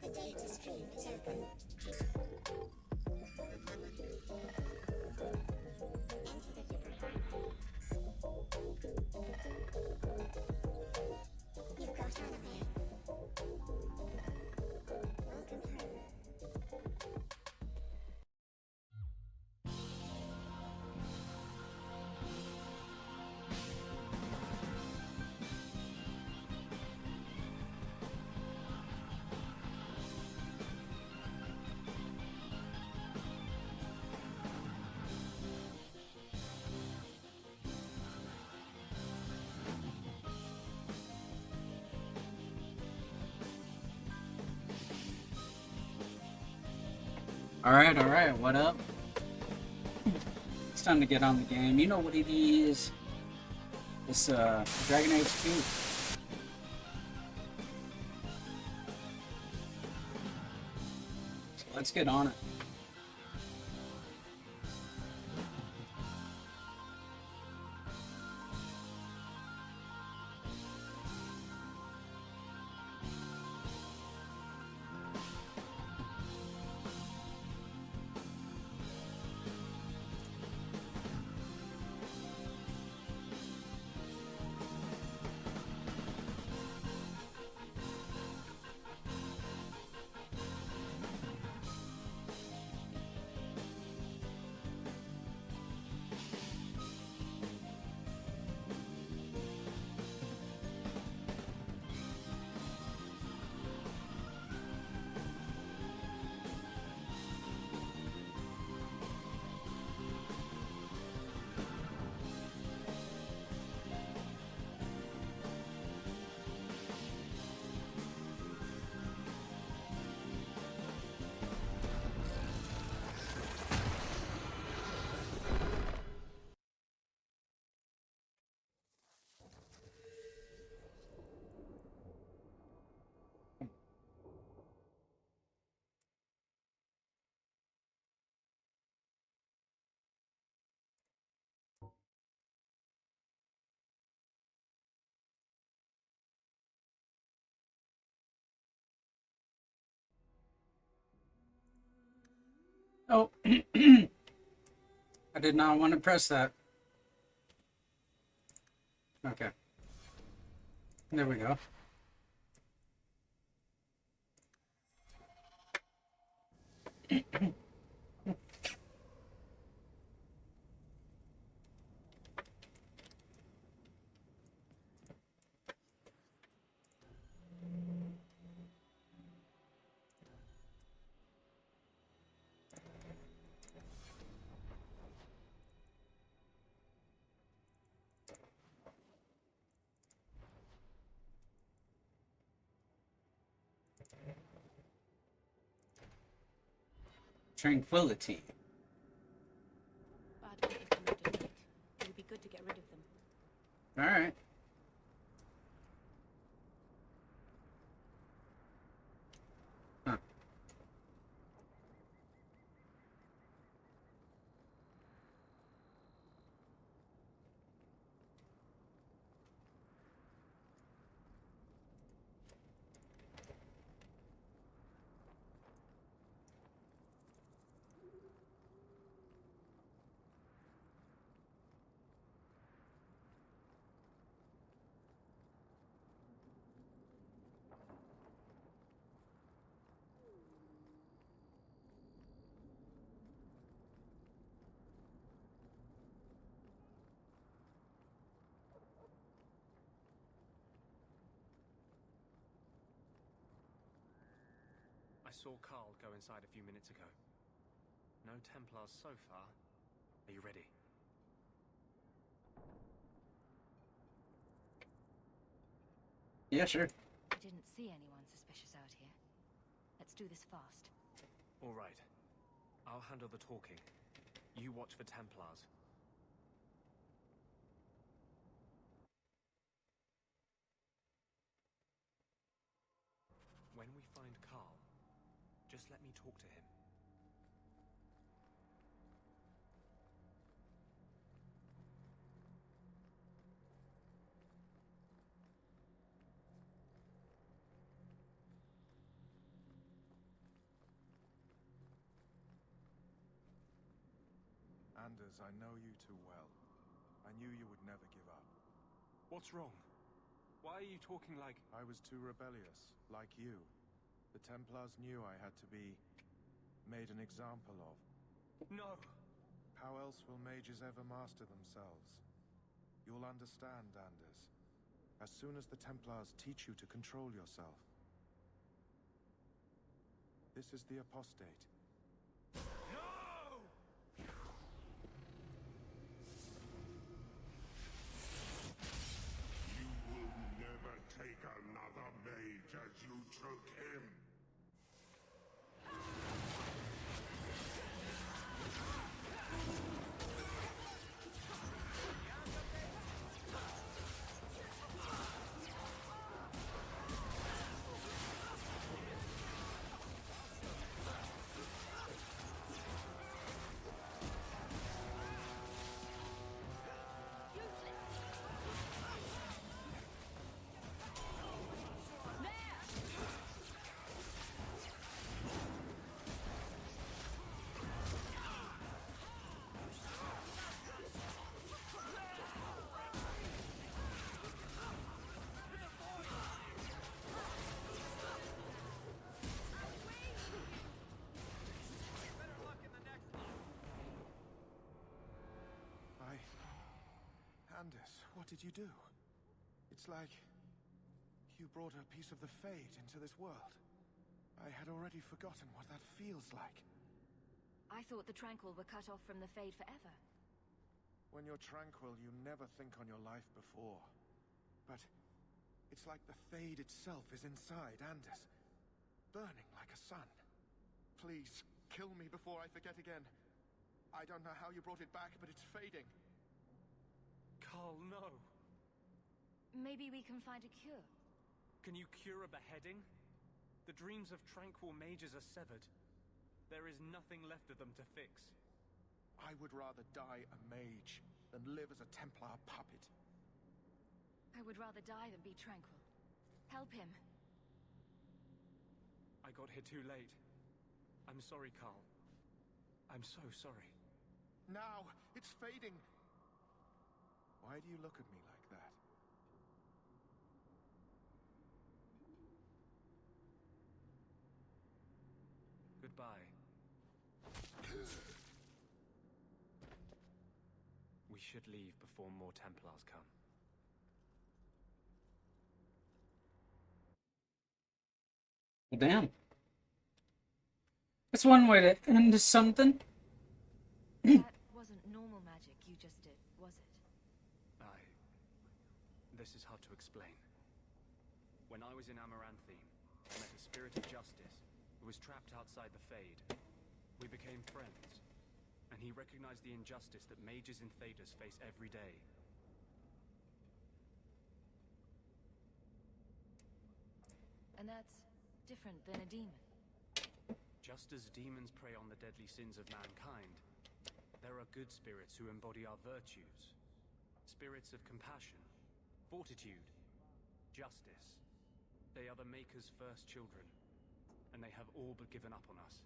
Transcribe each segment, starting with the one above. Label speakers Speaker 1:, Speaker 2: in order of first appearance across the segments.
Speaker 1: The data stream is open. Enter the different pathway. You've got anime. Welcome home.
Speaker 2: Alright, what up? It's time to get on the game. You know what it is. It's Dragon Age 2. So let's get on it. Oh, I did not want to press that. Okay. There we go. Tranquility.
Speaker 3: Bad people moved in late. It would be good to get rid of them.
Speaker 2: Alright. Huh.
Speaker 4: I saw Carl go inside a few minutes ago. No Templars so far. Are you ready?
Speaker 2: Yeah, sure.
Speaker 3: I didn't see anyone suspicious out here. Let's do this fast.
Speaker 4: All right. I'll handle the talking. You watch for Templars. When we find Carl, just let me talk to him.
Speaker 5: Anders, I know you too well. I knew you would never give up.
Speaker 4: What's wrong? Why are you talking like...
Speaker 5: I was too rebellious, like you. The Templars knew I had to be made an example of.
Speaker 4: No!
Speaker 5: How else will mages ever master themselves? You'll understand, Anders. As soon as the Templars teach you to control yourself. This is the apostate.
Speaker 4: No!
Speaker 6: You will never take another mage as you took him.
Speaker 5: Anders, what did you do? It's like you brought a piece of the Fade into this world. I had already forgotten what that feels like.
Speaker 3: I thought the Tranquil were cut off from the Fade forever.
Speaker 5: When you're tranquil, you never think on your life before. But it's like the Fade itself is inside Anders, burning like a sun. Please, kill me before I forget again. I don't know how you brought it back, but it's fading.
Speaker 4: Carl, no!
Speaker 3: Maybe we can find a cure.
Speaker 4: Can you cure a beheading? The dreams of tranquil mages are severed. There is nothing left of them to fix.
Speaker 5: I would rather die a mage than live as a Templar puppet.
Speaker 3: I would rather die than be tranquil. Help him.
Speaker 4: I got here too late. I'm sorry, Carl. I'm so sorry.
Speaker 5: Now! It's fading! Why do you look at me like that?
Speaker 4: Goodbye. We should leave before more Templars come.
Speaker 2: Well, damn. That's one way to end something.
Speaker 3: That wasn't normal magic you just did, was it?
Speaker 4: This is hard to explain. When I was in Amaranthine, I met a spirit of justice who was trapped outside the Fade. We became friends, and he recognized the injustice that mages and Thaders face every day.
Speaker 3: And that's different than a demon.
Speaker 4: Just as demons prey on the deadly sins of mankind, there are good spirits who embody our virtues. Spirits of compassion, fortitude, justice. They are the Maker's first children, and they have all but given up on us.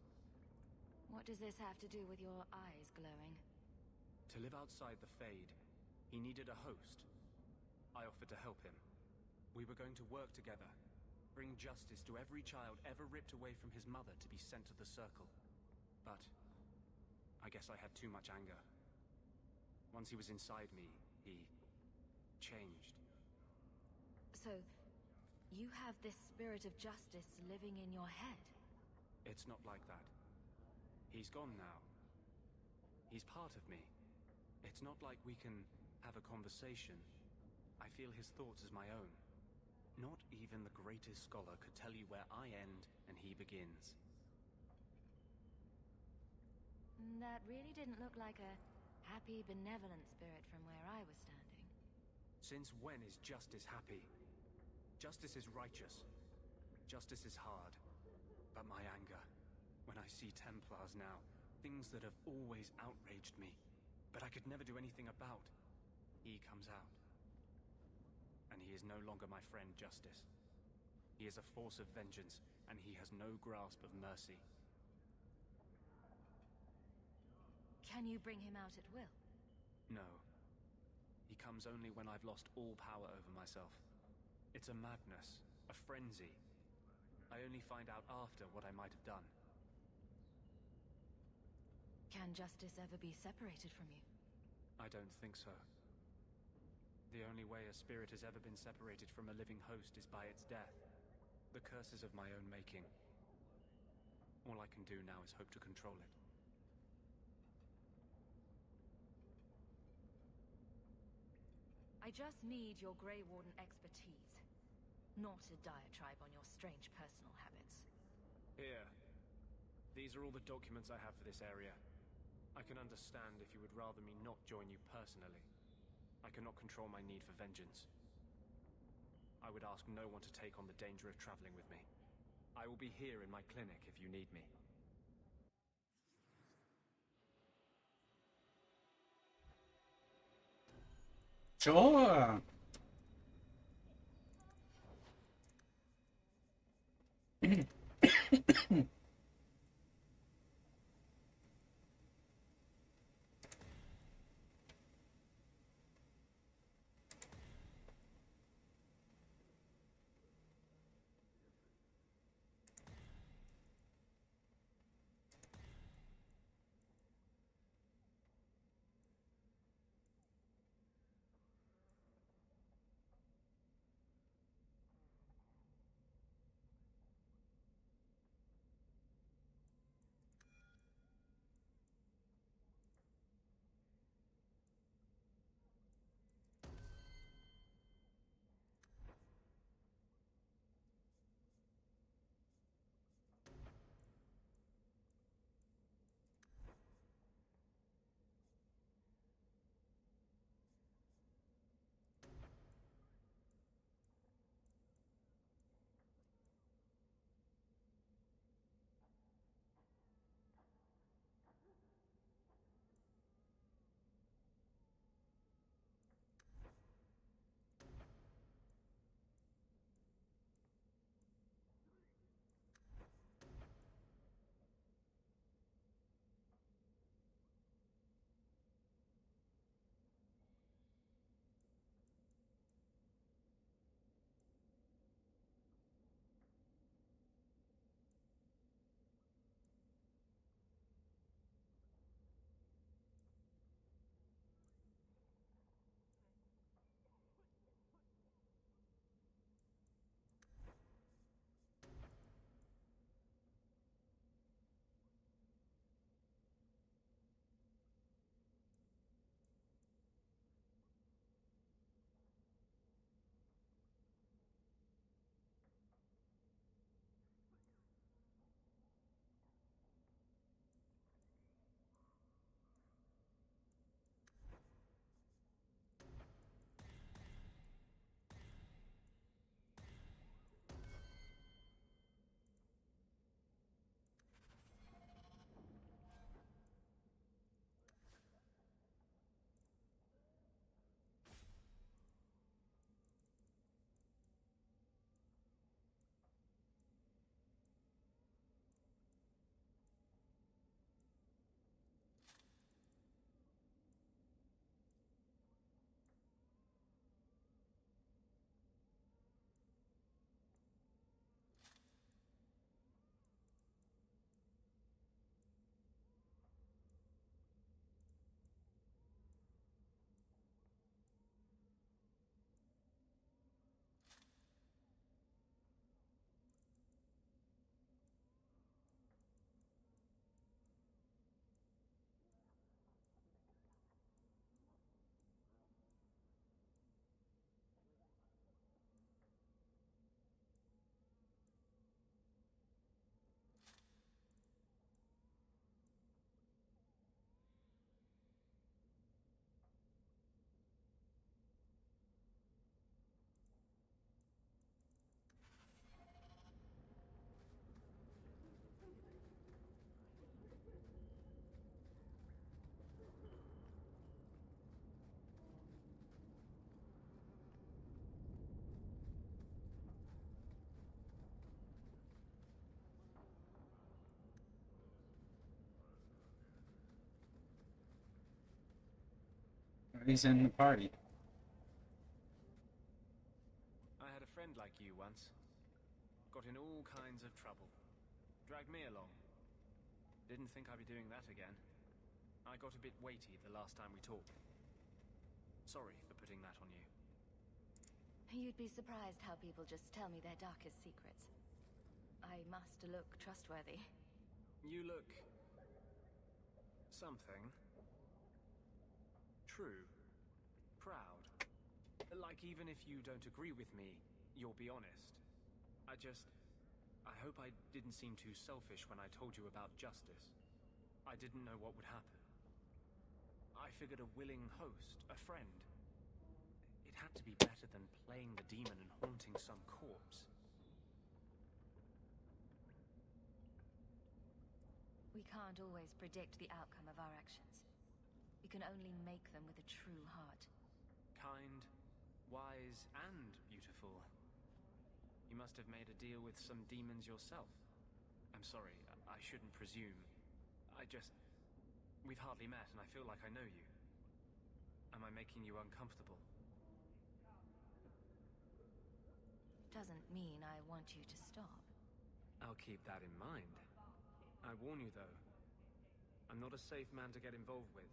Speaker 3: What does this have to do with your eyes glowing?
Speaker 4: To live outside the Fade, he needed a host. I offered to help him. We were going to work together, bring justice to every child ever ripped away from his mother to be sent to the Circle. But I guess I had too much anger. Once he was inside me, he changed.
Speaker 3: So, you have this spirit of justice living in your head?
Speaker 4: It's not like that. He's gone now. He's part of me. It's not like we can have a conversation. I feel his thoughts as my own. Not even the greatest scholar could tell you where I end and he begins.
Speaker 3: That really didn't look like a happy, benevolent spirit from where I was standing.
Speaker 4: Since when is justice happy? Justice is righteous. Justice is hard. But my anger, when I see Templars now, things that have always outraged me, but I could never do anything about, he comes out. And he is no longer my friend, Justice. He is a force of vengeance, and he has no grasp of mercy.
Speaker 3: Can you bring him out at will?
Speaker 4: No. He comes only when I've lost all power over myself. It's a madness, a frenzy. I only find out after what I might have done.
Speaker 3: Can justice ever be separated from you?
Speaker 4: I don't think so. The only way a spirit has ever been separated from a living host is by its death. The curse is of my own making. All I can do now is hope to control it.
Speaker 3: I just need your Grey Warden expertise, not a diatribe on your strange personal habits.
Speaker 4: Here. These are all the documents I have for this area. I can understand if you would rather me not join you personally. I cannot control my need for vengeance. I would ask no one to take on the danger of traveling with me. I will be here in my clinic if you need me.
Speaker 2: Sure. He's in the party.
Speaker 4: I had a friend like you once. Got in all kinds of trouble. Dragged me along. Didn't think I'd be doing that again. I got a bit weighty the last time we talked. Sorry for putting that on you.
Speaker 3: You'd be surprised how people just tell me their darkest secrets. I must look trustworthy.
Speaker 4: You look... something. True. Proud. Like even if you don't agree with me, you'll be honest. I hope I didn't seem too selfish when I told you about justice. I didn't know what would happen. I figured a willing host, a friend. It had to be better than playing the demon and haunting some corpse.
Speaker 3: We can't always predict the outcome of our actions. We can only make them with a true heart.
Speaker 4: Kind, wise, and beautiful. You must have made a deal with some demons yourself. I'm sorry, I shouldn't presume. We've hardly met and I feel like I know you. Am I making you uncomfortable?
Speaker 3: Doesn't mean I want you to stop.
Speaker 4: I'll keep that in mind. I warn you though, I'm not a safe man to get involved with.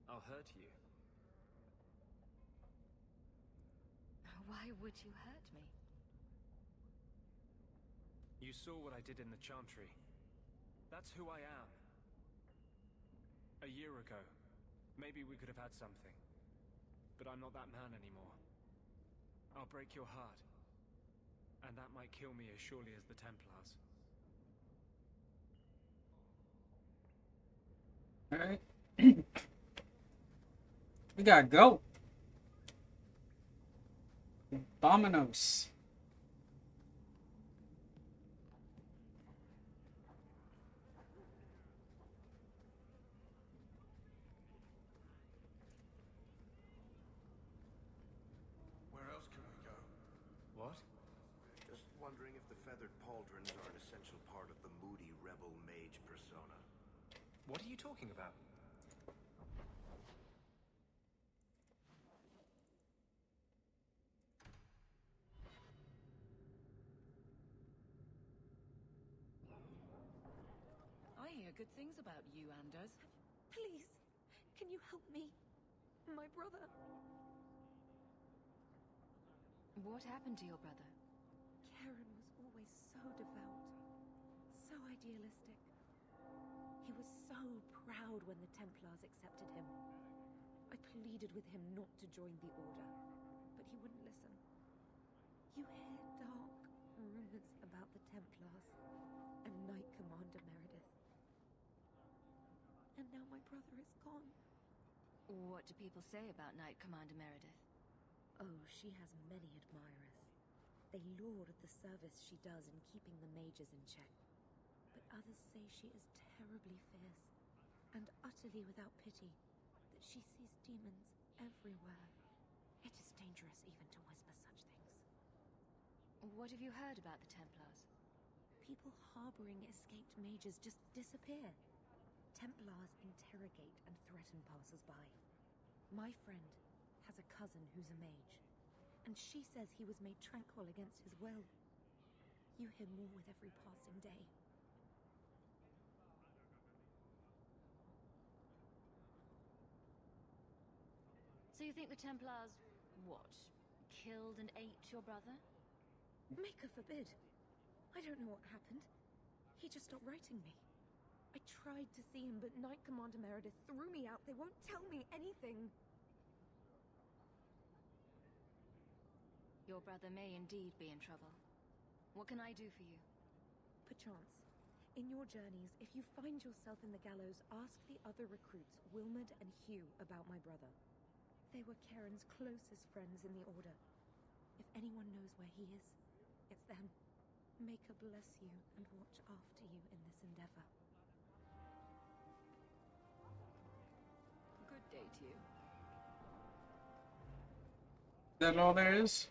Speaker 4: I'll hurt you.
Speaker 3: Why would you hurt me?
Speaker 4: You saw what I did in the Chantry. That's who I am. A year ago, maybe we could have had something. But I'm not that man anymore. I'll break your heart. And that might kill me as surely as the Templars.
Speaker 2: Alright. We gotta go. Dominos.
Speaker 5: Where else can we go?
Speaker 4: What?
Speaker 7: Just wondering if the feathered pauldrons are an essential part of the moody rebel mage persona.
Speaker 4: What are you talking about?
Speaker 8: I hear good things about you, Anders.
Speaker 9: Please, can you help me? My brother.
Speaker 3: What happened to your brother?
Speaker 9: Karen was always so devout, so idealistic. He was so proud when the Templars accepted him. I pleaded with him not to join the Order, but he wouldn't listen. You hear dark rumors about the Templars and Knight Commander Meredith. And now my brother is gone.
Speaker 3: What do people say about Knight Commander Meredith?
Speaker 9: Oh, she has many admirers. They laud at the service she does in keeping the mages in check. But others say she is terribly fierce and utterly without pity, that she sees demons everywhere. It is dangerous even to whisper such things.
Speaker 3: What have you heard about the Templars?
Speaker 9: People harboring escaped mages just disappear. Templars interrogate and threaten passers-by. My friend has a cousin who's a mage, and she says he was made tranquil against his will. You hear more with every passing day.
Speaker 3: So you think the Templars, what, killed and ate your brother?
Speaker 9: Maker forbid. I don't know what happened. He just stopped writing me. I tried to see him, but Knight Commander Meredith threw me out. They won't tell me anything.
Speaker 3: Your brother may indeed be in trouble. What can I do for you?
Speaker 9: Perchance. In your journeys, if you find yourself in the gallows, ask the other recruits, Wilmerd and Hugh, about my brother. They were Karen's closest friends in the Order. If anyone knows where he is, it's them. Maker bless you and watch after you in this endeavor.
Speaker 8: Good day to you.
Speaker 2: Is that all there is?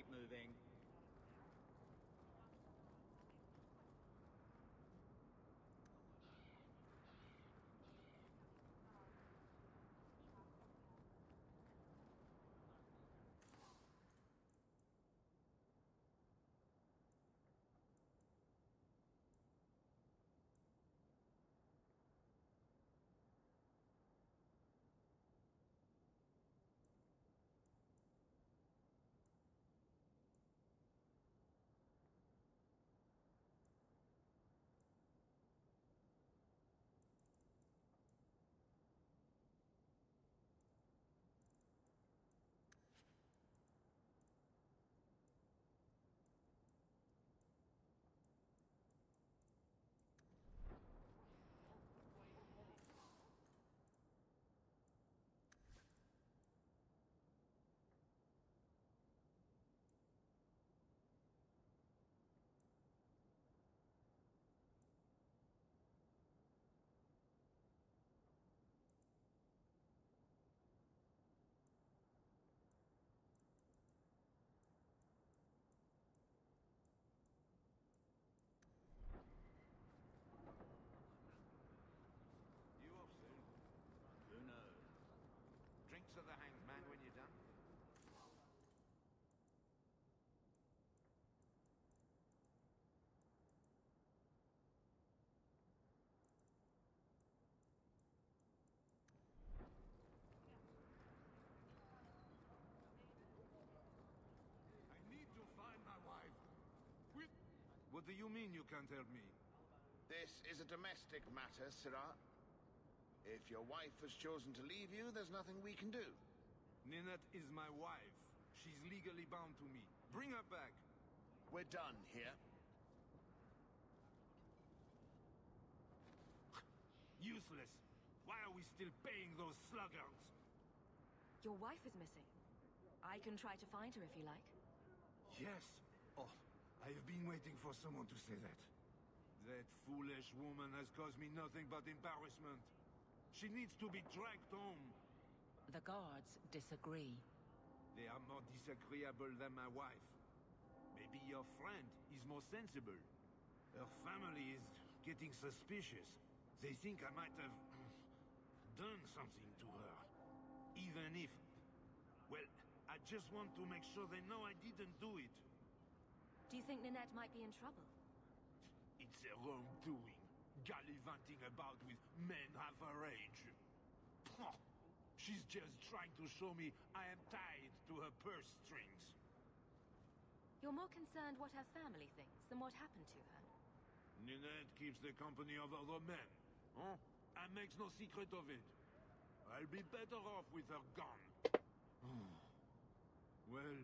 Speaker 10: Keep moving.
Speaker 7: You off soon?
Speaker 10: Who knows?
Speaker 7: Drinks of the hanged man when you're done?
Speaker 5: I need to find my wife. What do you mean you can't help me?
Speaker 7: This is a domestic matter, Sirrah. If your wife has chosen to leave you, there's nothing we can do.
Speaker 5: Ninette is my wife. She's legally bound to me. Bring her back.
Speaker 7: We're done here.
Speaker 5: Useless. Why are we still paying those sluggards?
Speaker 3: Your wife is missing. I can try to find her if you like.
Speaker 5: Yes. Oh, I have been waiting for someone to say that. That foolish woman has caused me nothing but embarrassment. She needs to be dragged home.
Speaker 8: The guards disagree.
Speaker 5: They are more disagreeable than my wife. Maybe your friend is more sensible. Her family is getting suspicious. They think I might have done something to her. Even if... Well, I just want to make sure they know I didn't do it.
Speaker 3: Do you think Ninette might be in trouble?
Speaker 5: It's her own doing. Gallivanting about with men half her age. She's just trying to show me I am tied to her purse strings.
Speaker 3: You're more concerned what her family thinks than what happened to her.
Speaker 5: Ninette keeps the company of other men. Huh? And makes no secret of it. I'll be better off with her gone. Well,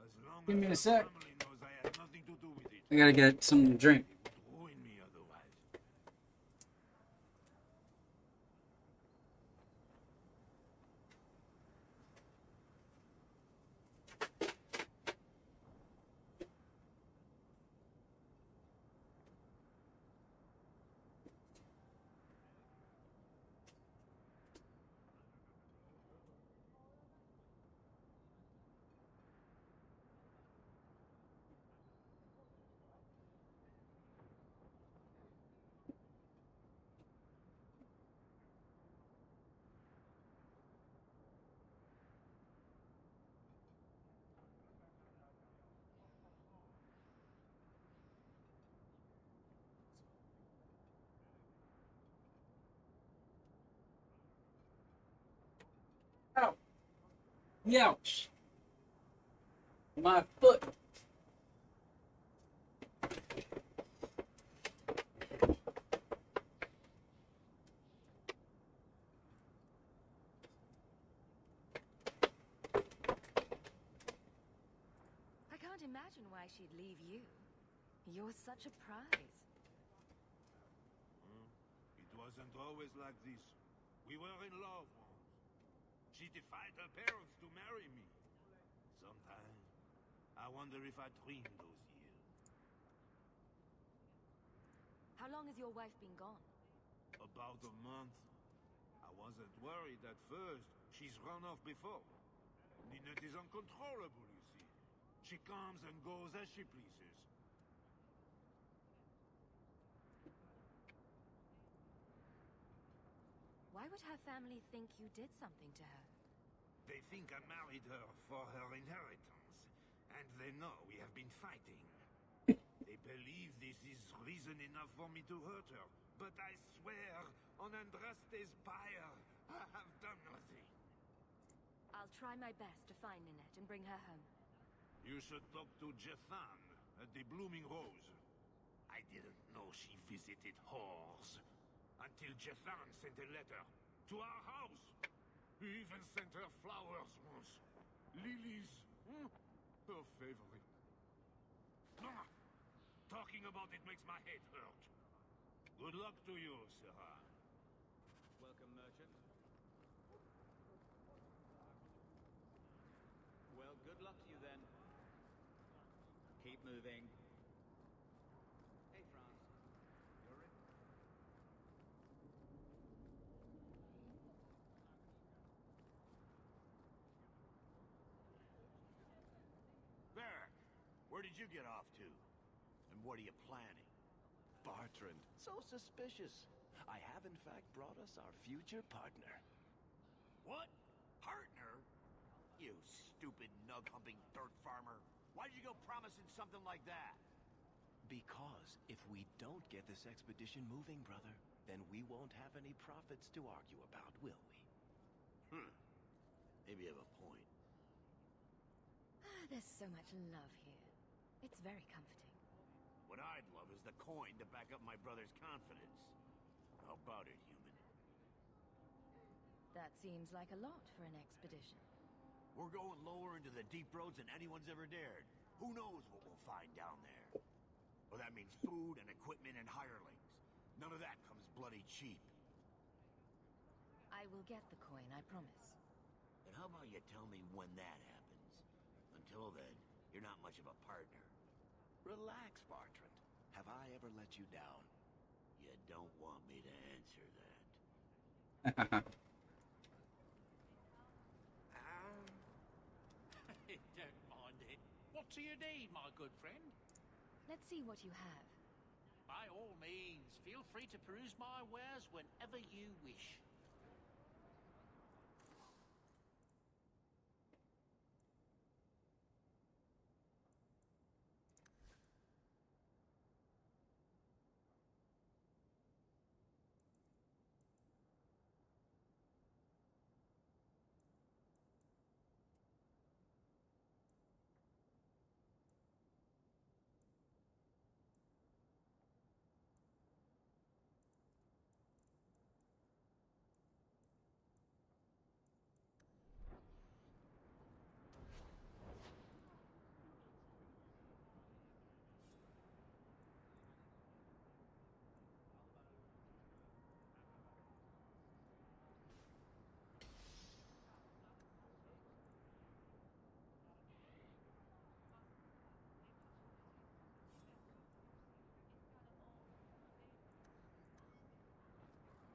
Speaker 5: as long
Speaker 2: Give
Speaker 5: as
Speaker 2: me a
Speaker 5: her
Speaker 2: sec.
Speaker 5: family knows I had nothing to do with it.
Speaker 2: I gotta get something to drink.
Speaker 5: It would ruin me otherwise.
Speaker 2: Ow! Ouch! My foot!
Speaker 3: I can't imagine why she'd leave you. You're such a prize.
Speaker 5: It wasn't always like this. We were in love once. She defied her parents to marry me. Sometimes, I wonder if I dreamed those years.
Speaker 3: How long has your wife been gone?
Speaker 5: About a month. I wasn't worried at first. She's run off before. Ninette is uncontrollable, you see.
Speaker 6: She comes and goes as she pleases.
Speaker 3: Why would her family think you did something to her?
Speaker 6: They think I married her for her inheritance, and they know we have been fighting. They believe this is reason enough for me to hurt her, but I swear on Andraste's pyre, I have done nothing.
Speaker 3: I'll try my best to find Ninette and bring her home.
Speaker 6: You should talk to TaktiZHEN at the Blooming Rose. I didn't know she visited whores. Until TaktiZHEN sent a letter to our house. He even sent her flowers once. Lilies. Her favorite. Talking about it makes my head hurt. Good luck to you, Sarah.
Speaker 4: Welcome, merchant. Well, good luck to you then. Keep moving. Hey, Franz. You're ready?
Speaker 7: Baron, where did you get off to? And what are you planning?
Speaker 10: Bartrand, so suspicious. I have in fact brought us our future partner.
Speaker 7: What? Partner? You stupid nug-humping dirt farmer. Why did you go promising something like that?
Speaker 10: Because if we don't get this expedition moving, brother, then we won't have any profits to argue about, will we?
Speaker 7: Maybe you have a point.
Speaker 3: There's so much love here. It's very comforting.
Speaker 7: What I'd love is the coin to back up my brother's confidence. How about it, human?
Speaker 3: That seems like a lot for an expedition.
Speaker 7: We're going lower into the deep roads than anyone's ever dared. Who knows what we'll find down there? Well, that means food and equipment and hirelings. None of that comes bloody cheap.
Speaker 3: I will get the coin, I promise.
Speaker 7: And how about you tell me when that happens? Until then, you're not much of a partner.
Speaker 10: Relax, Bartrand. Have I ever let you down?
Speaker 7: You don't want me to answer that.
Speaker 11: Don't mind it. What do you need, my good friend?
Speaker 3: Let's see what you have.
Speaker 11: By all means, feel free to peruse my wares whenever you wish.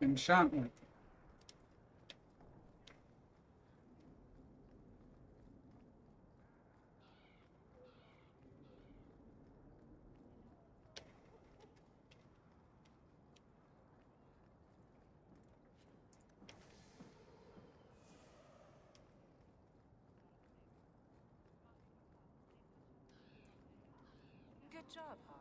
Speaker 2: Enchantment.
Speaker 8: Good job, Hawk.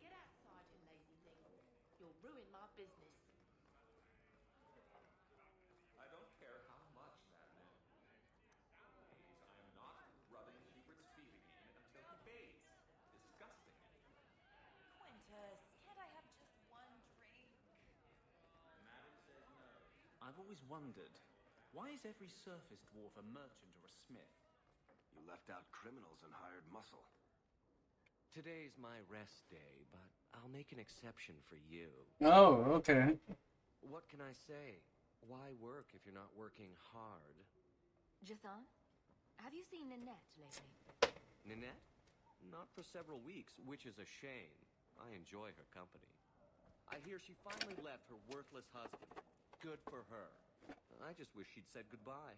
Speaker 12: Get outside, you lazy thing. You'll ruin my business.
Speaker 13: I don't care how much that man pays. I am not rubbing Hubert's feet again until he pays. Disgusting.
Speaker 8: Quintus, can't I have just one drink?
Speaker 13: Madam says no.
Speaker 4: I've always wondered, why is every surface dwarf a merchant or a smith?
Speaker 10: You left out criminals and hired muscle.
Speaker 14: Today's my rest day, but I'll make an exception for you.
Speaker 2: Oh, okay.
Speaker 14: What can I say? Why work if you're not working hard?
Speaker 3: Jathan, Have you seen Nanette lately?
Speaker 14: Ninette? Not for several weeks, which is a shame. I enjoy her company. I hear she finally left her worthless husband. Good for her. I just wish she'd said goodbye.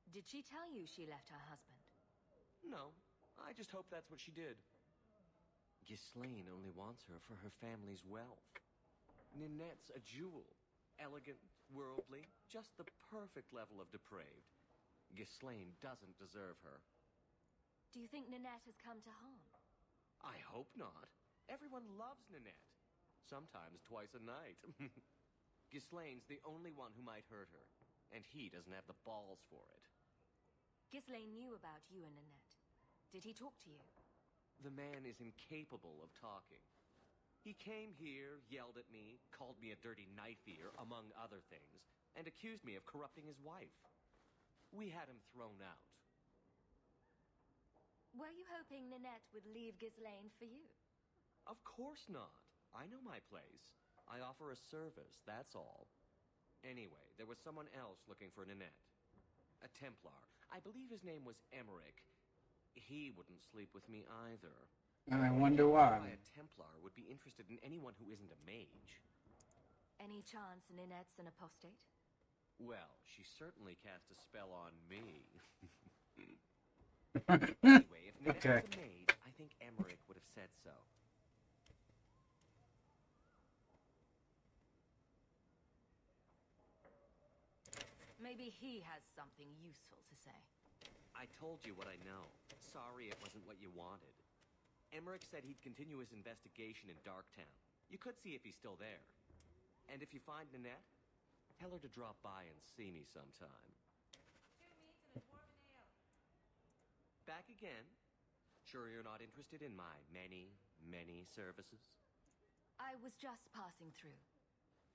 Speaker 3: Did she tell you she left her husband?
Speaker 14: No, I just hope that's what she did. Ghislaine only wants her for her family's wealth. Ninette's a jewel. Elegant, worldly, just the perfect level of depraved. Ghislaine doesn't deserve her.
Speaker 3: Do you think Nanette has come to harm?
Speaker 14: I hope not. Everyone loves Ninette. Sometimes twice a night. Ghislaine's the only one who might hurt her, and he doesn't have the balls for it.
Speaker 3: Ghislaine knew about you and Nanette. Did he talk to you?
Speaker 14: The man is incapable of talking. He came here, yelled at me, called me a dirty knife ear, among other things, and accused me of corrupting his wife. We had him thrown out.
Speaker 3: Were you hoping Nanette would leave Ghislaine for you?
Speaker 14: Of course not. I know my place. I offer a service, that's all. Anyway, there was someone else looking for Nanette. A Templar. I believe his name was Emmerich. He wouldn't sleep with me either.
Speaker 2: I wonder why.
Speaker 14: A Templar would be interested in anyone who isn't a mage.
Speaker 3: Any chance Ninette's an apostate?
Speaker 14: Well, she certainly cast a spell on me. Anyway, if Nanette
Speaker 2: Okay.
Speaker 14: was a mage, I think Emmerich would have said so.
Speaker 3: Maybe he has something useful to say.
Speaker 14: I told you what I know. Sorry it wasn't what you wanted. Emmerich said he'd continue his investigation in Darktown. You could see if he's still there. And if you find Nanette, tell her to drop by and see me sometime.
Speaker 8: 2 meats and a dwarven ale.
Speaker 14: Back again? Sure you're not interested in my many, many services?
Speaker 3: I was just passing through.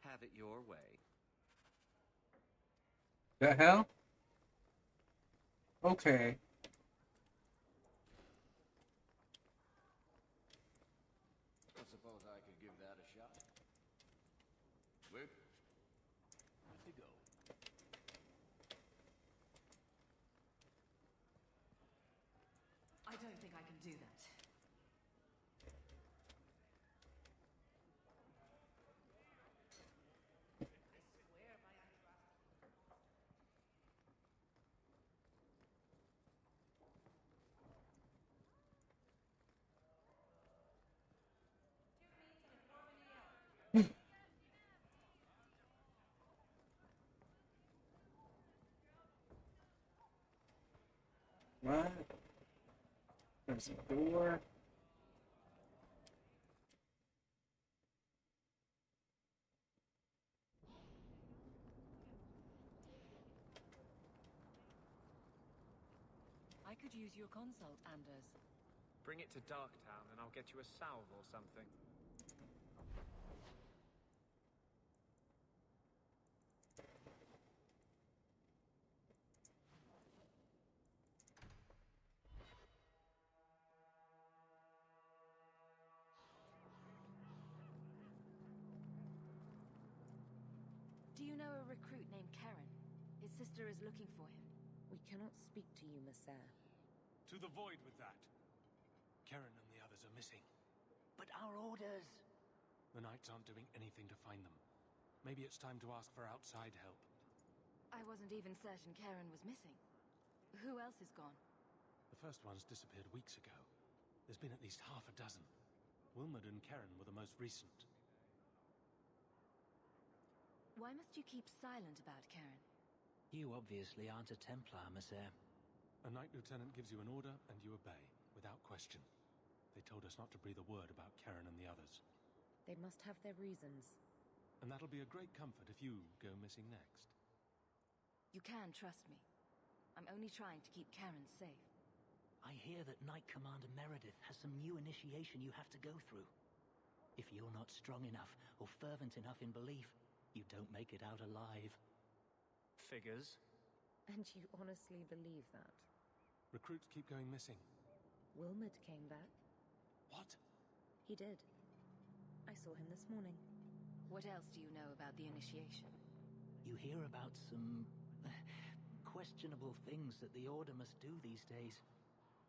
Speaker 14: Have it your way.
Speaker 2: The hell? Okay.
Speaker 7: I suppose I could give that a shot. Good. Good to go.
Speaker 3: I don't think I can do that.
Speaker 2: What? There's a door.
Speaker 15: I could use your consult, Anders.
Speaker 4: Bring it to Darktown and I'll get you a salve or something.
Speaker 3: Do you know a recruit named Karen? His sister is looking for him.
Speaker 9: We cannot speak to you, Messer.
Speaker 4: To the void with that. Karen and the others are missing.
Speaker 11: But our orders...
Speaker 4: The Knights aren't doing anything to find them. Maybe it's time to ask for outside help.
Speaker 3: I wasn't even certain Karen was missing. Who else is gone?
Speaker 4: The first ones disappeared weeks ago. There's been at least half a dozen. Wilmot and Karen were the most recent.
Speaker 3: Why must you keep silent about Karen?
Speaker 11: You obviously aren't a Templar, Messer.
Speaker 4: A Knight Lieutenant gives you an order and you obey, without question. They told us not to breathe a word about Karen and the others.
Speaker 9: They must have their reasons.
Speaker 4: And that'll be a great comfort if you go missing next.
Speaker 3: You can trust me. I'm only trying to keep Karen safe.
Speaker 11: I hear that Knight Commander Meredith has some new initiation you have to go through. If you're not strong enough or fervent enough in belief, you don't make it out alive.
Speaker 4: Figures.
Speaker 9: And you honestly believe that?
Speaker 4: Recruits keep going missing.
Speaker 9: Wilmot came back.
Speaker 4: What?
Speaker 9: He did. I saw him this morning.
Speaker 3: What else do you know about the initiation?
Speaker 11: You hear about some questionable things that the Order must do these days.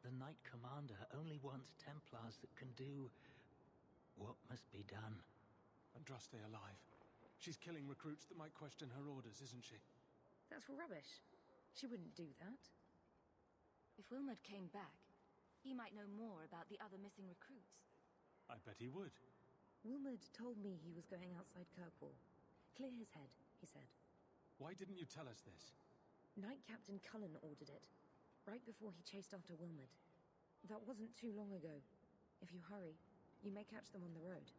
Speaker 11: The Knight Commander only wants Templars that can do what must be done.
Speaker 4: Andraste alive. She's killing recruits that might question her orders, isn't she?
Speaker 9: That's rubbish. She wouldn't do that.
Speaker 3: If Wilmot came back, he might know more about the other missing recruits.
Speaker 4: I bet he would.
Speaker 9: Wilmot told me he was going outside Kirkwall. Clear his head, he said.
Speaker 4: Why didn't you tell us this?
Speaker 9: Knight Captain Cullen ordered it, right before he chased after Wilmot. That wasn't too long ago. If you hurry, you may catch them on the road.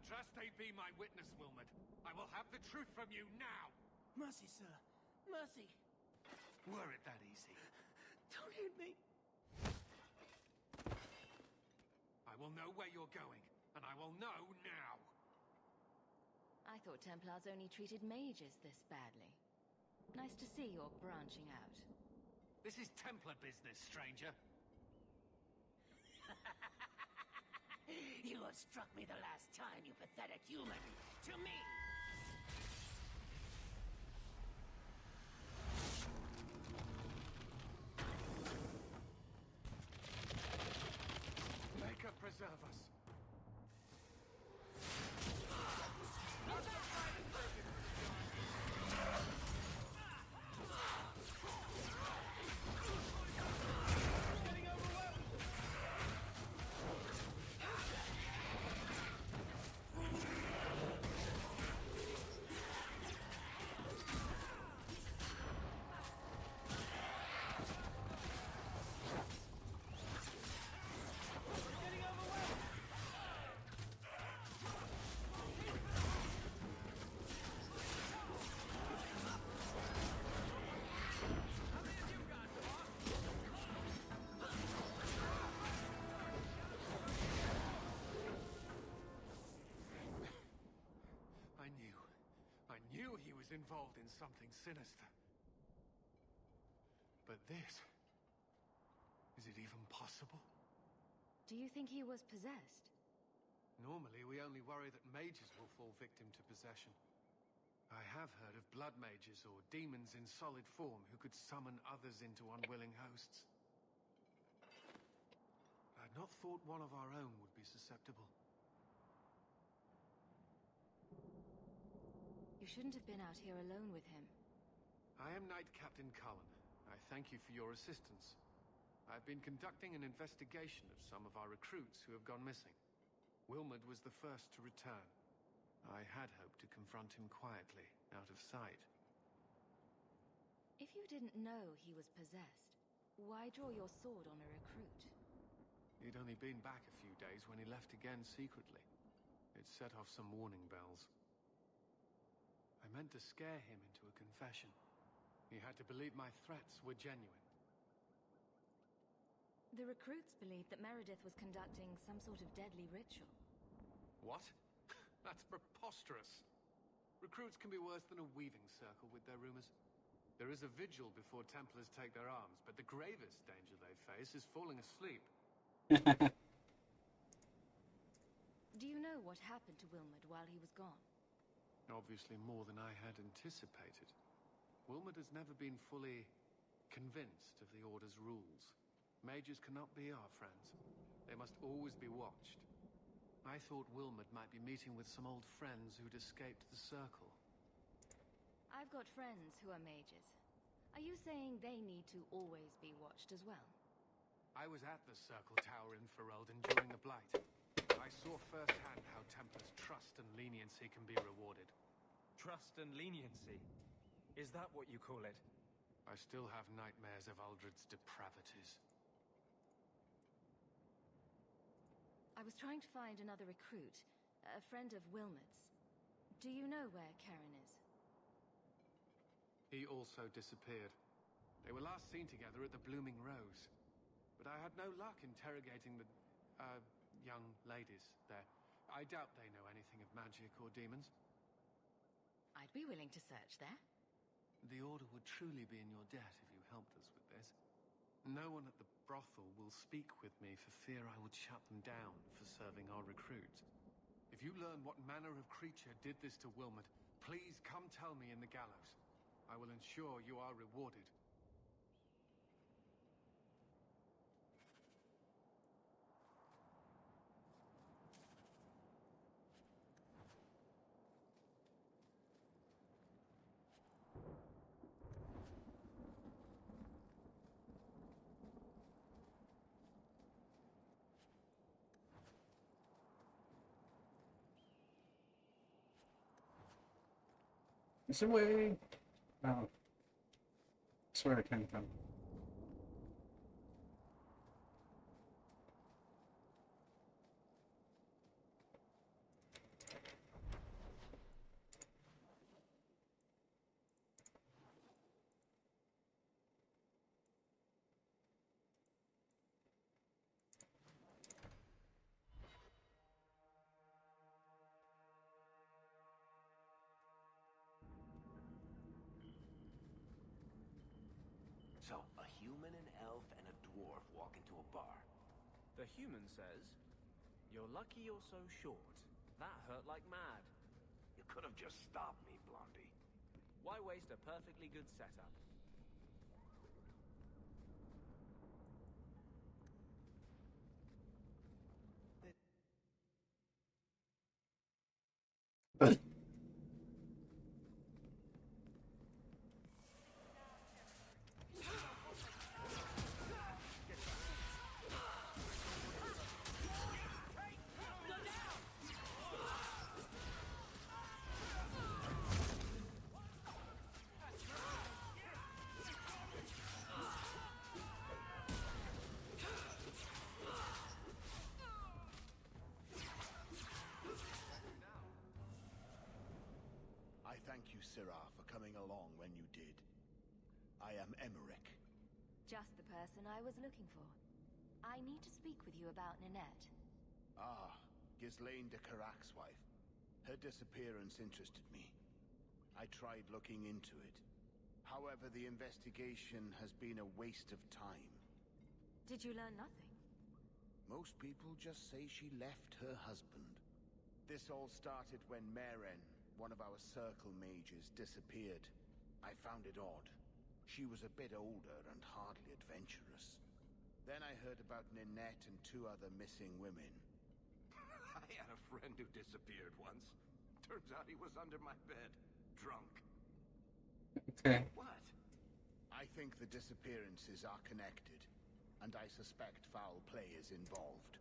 Speaker 6: Andraste be my witness, Wilmot. I will have the truth from you now.
Speaker 11: Mercy, sir. Mercy.
Speaker 6: Were it that easy?
Speaker 11: Don't hit me.
Speaker 6: I will know where you're going, and I will know now.
Speaker 3: I thought Templars only treated mages this badly. Nice to see you're branching out.
Speaker 6: This is Templar business, stranger.
Speaker 11: You have struck me the last time, you pathetic human. To me!
Speaker 6: Maker preserve us. I knew he was involved in something sinister. But this... is it even possible?
Speaker 3: Do you think he was possessed?
Speaker 6: Normally, we only worry that mages will fall victim to possession. I have heard of blood mages or demons in solid form who could summon others into unwilling hosts. I'd not thought one of our own would be susceptible.
Speaker 3: You shouldn't have been out here alone with him.
Speaker 6: I am Knight Captain Cullen. I thank you for your assistance. I've been conducting an investigation of some of our recruits who have gone missing. Wilmot was the first to return. I had hoped to confront him quietly, out of sight.
Speaker 3: If you didn't know he was possessed, why draw your sword on a recruit?
Speaker 6: He'd only been back a few days when he left again secretly. It set off some warning bells. I meant to scare him into a confession. He had to believe my threats were genuine.
Speaker 3: The recruits believed that Meredith was conducting some sort of deadly ritual.
Speaker 6: What? That's preposterous. Recruits can be worse than a weaving circle with their rumors. There is a vigil before Templars take their arms, but the gravest danger they face is falling asleep.
Speaker 3: Do you know what happened to Wilmot while he was gone?
Speaker 6: Obviously more than I had anticipated. Wilmot has never been fully convinced of the Order's rules. Mages cannot be our friends. They must always be watched. I thought Wilmot might be meeting with some old friends who'd escaped the Circle.
Speaker 3: I've got friends who are mages. Are you saying they need to always be watched as well?
Speaker 5: I was at the Circle Tower in Ferelden during the Blight. I saw firsthand how Templars' trust and leniency can be rewarded.
Speaker 4: Trust and leniency? Is that what you call it?
Speaker 5: I still have nightmares of Uldred's depravities.
Speaker 3: I was trying to find another recruit, a friend of Wilmot's. Do you know where Karen is?
Speaker 5: He also disappeared. They were last seen together at the Blooming Rose. But I had no luck interrogating the, young ladies there. I doubt they know anything of magic or demons.
Speaker 3: I'd be willing to search there.
Speaker 5: The Order would truly be in your debt if you helped us with this. No one at the brothel will speak with me for fear I would shut them down for serving our recruits. If you learn what manner of creature did this to Wilmot, please come tell me in the gallows. I will ensure you are rewarded.
Speaker 2: It's away. Oh. That's where it came from.
Speaker 10: So, a human, an elf, and a dwarf walk into a bar.
Speaker 4: The human says, "You're lucky you're so short. That hurt like mad."
Speaker 10: You could have just stopped me, Blondie.
Speaker 4: Why waste a perfectly good setup?
Speaker 7: I thank you, Sirah, for coming along when you did. I am Emmerich.
Speaker 3: Just the person I was looking for. I need to speak with you about Ninette.
Speaker 7: Ah, Ghislaine de Carac's wife. Her disappearance interested me. I tried looking into it. However, the investigation has been a waste of time.
Speaker 3: Did you learn nothing?
Speaker 7: Most people just say she left her husband. This all started when Meren, one of our circle mages, disappeared. I found it odd. She was a bit older and hardly adventurous. Then I heard about Ninette and 2 other missing women.
Speaker 10: I had a friend who disappeared once. Turns out he was under my bed, drunk.
Speaker 2: Okay.
Speaker 10: What?
Speaker 7: I think the disappearances are connected, and I suspect foul play is involved.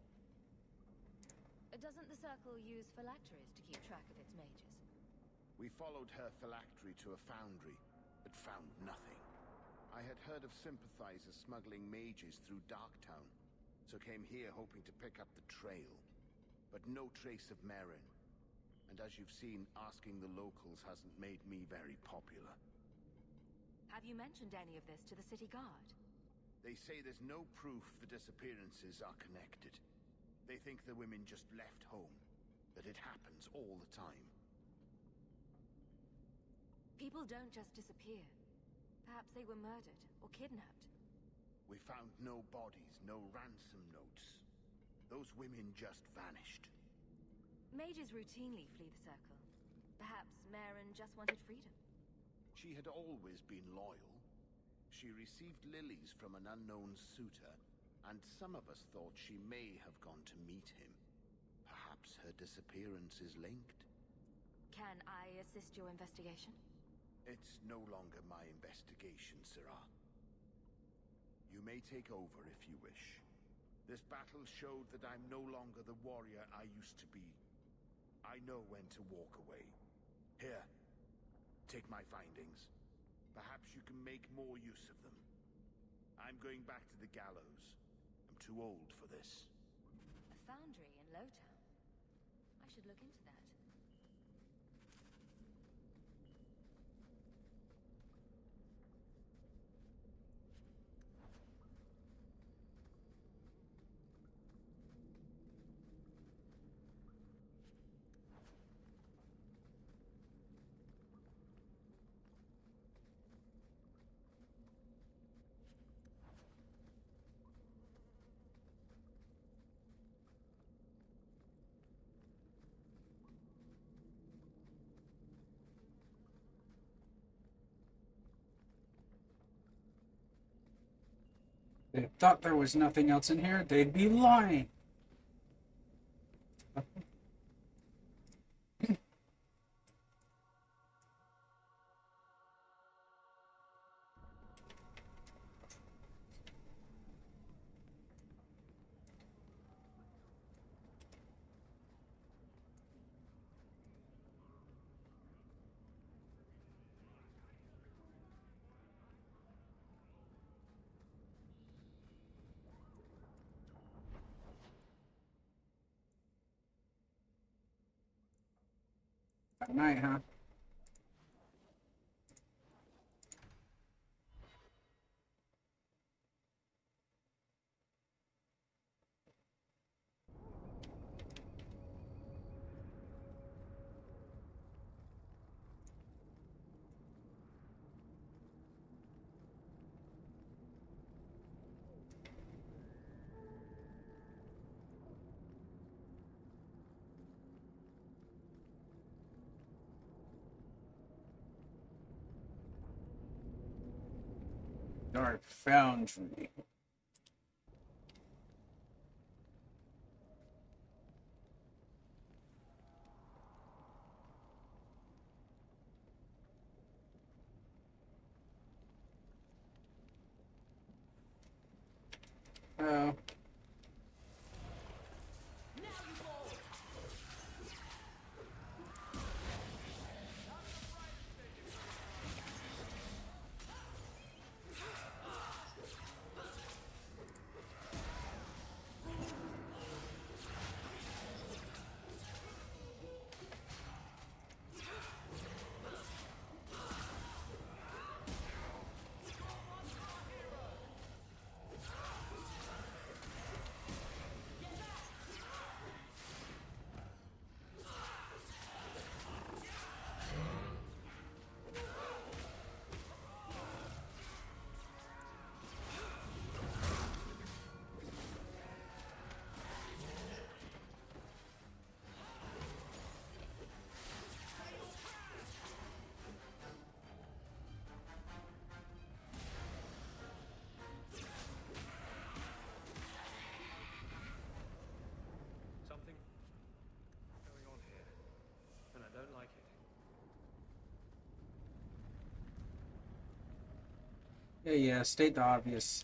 Speaker 3: Doesn't the Circle use phylacteries to keep track of its mages?
Speaker 7: We followed her phylactery to a foundry, but found nothing. I had heard of sympathizers smuggling mages through Darktown, so came here hoping to pick up the trail. But no trace of Meren. And as you've seen, asking the locals hasn't made me very popular.
Speaker 3: Have you mentioned any of this to the city guard?
Speaker 7: They say there's no proof the disappearances are connected. They think the women just left home, that it happens all the time.
Speaker 3: People don't just disappear. Perhaps they were murdered or kidnapped.
Speaker 7: We found no bodies, no ransom notes. Those women just vanished.
Speaker 3: Mages routinely flee the Circle. Perhaps Meren just wanted freedom.
Speaker 7: She had always been loyal. She received lilies from an unknown suitor, and some of us thought she may have gone to meet him. Perhaps her disappearance is linked.
Speaker 3: Can I assist your investigation?
Speaker 7: It's no longer my investigation, Sirah. You may take over if you wish. This battle showed that I'm no longer the warrior I used to be. I know when to walk away. Here, take my findings. Perhaps you can make more use of them. I'm going back to the gallows. I'm too old for this.
Speaker 3: A foundry in Lowtown? I should look into that.
Speaker 2: If they thought there was nothing else in here, they'd be lying. At night, huh? Dark Foundry. Oh.
Speaker 4: Something going on here, and I don't like it.
Speaker 2: Yeah, state the obvious.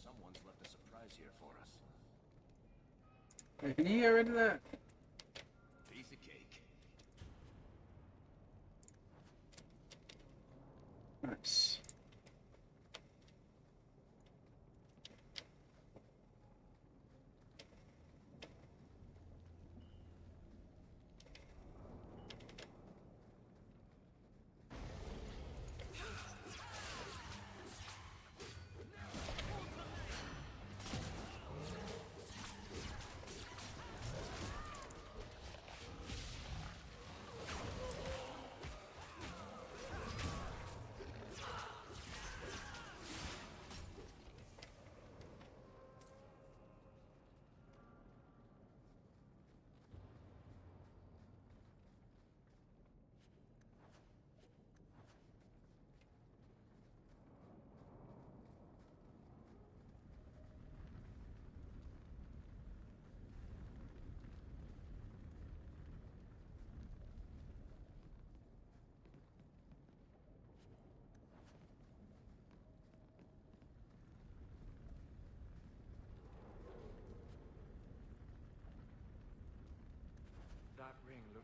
Speaker 10: Someone's left a surprise here for us.
Speaker 2: Hey, can you get rid of that?
Speaker 10: Piece of cake.
Speaker 2: Nice.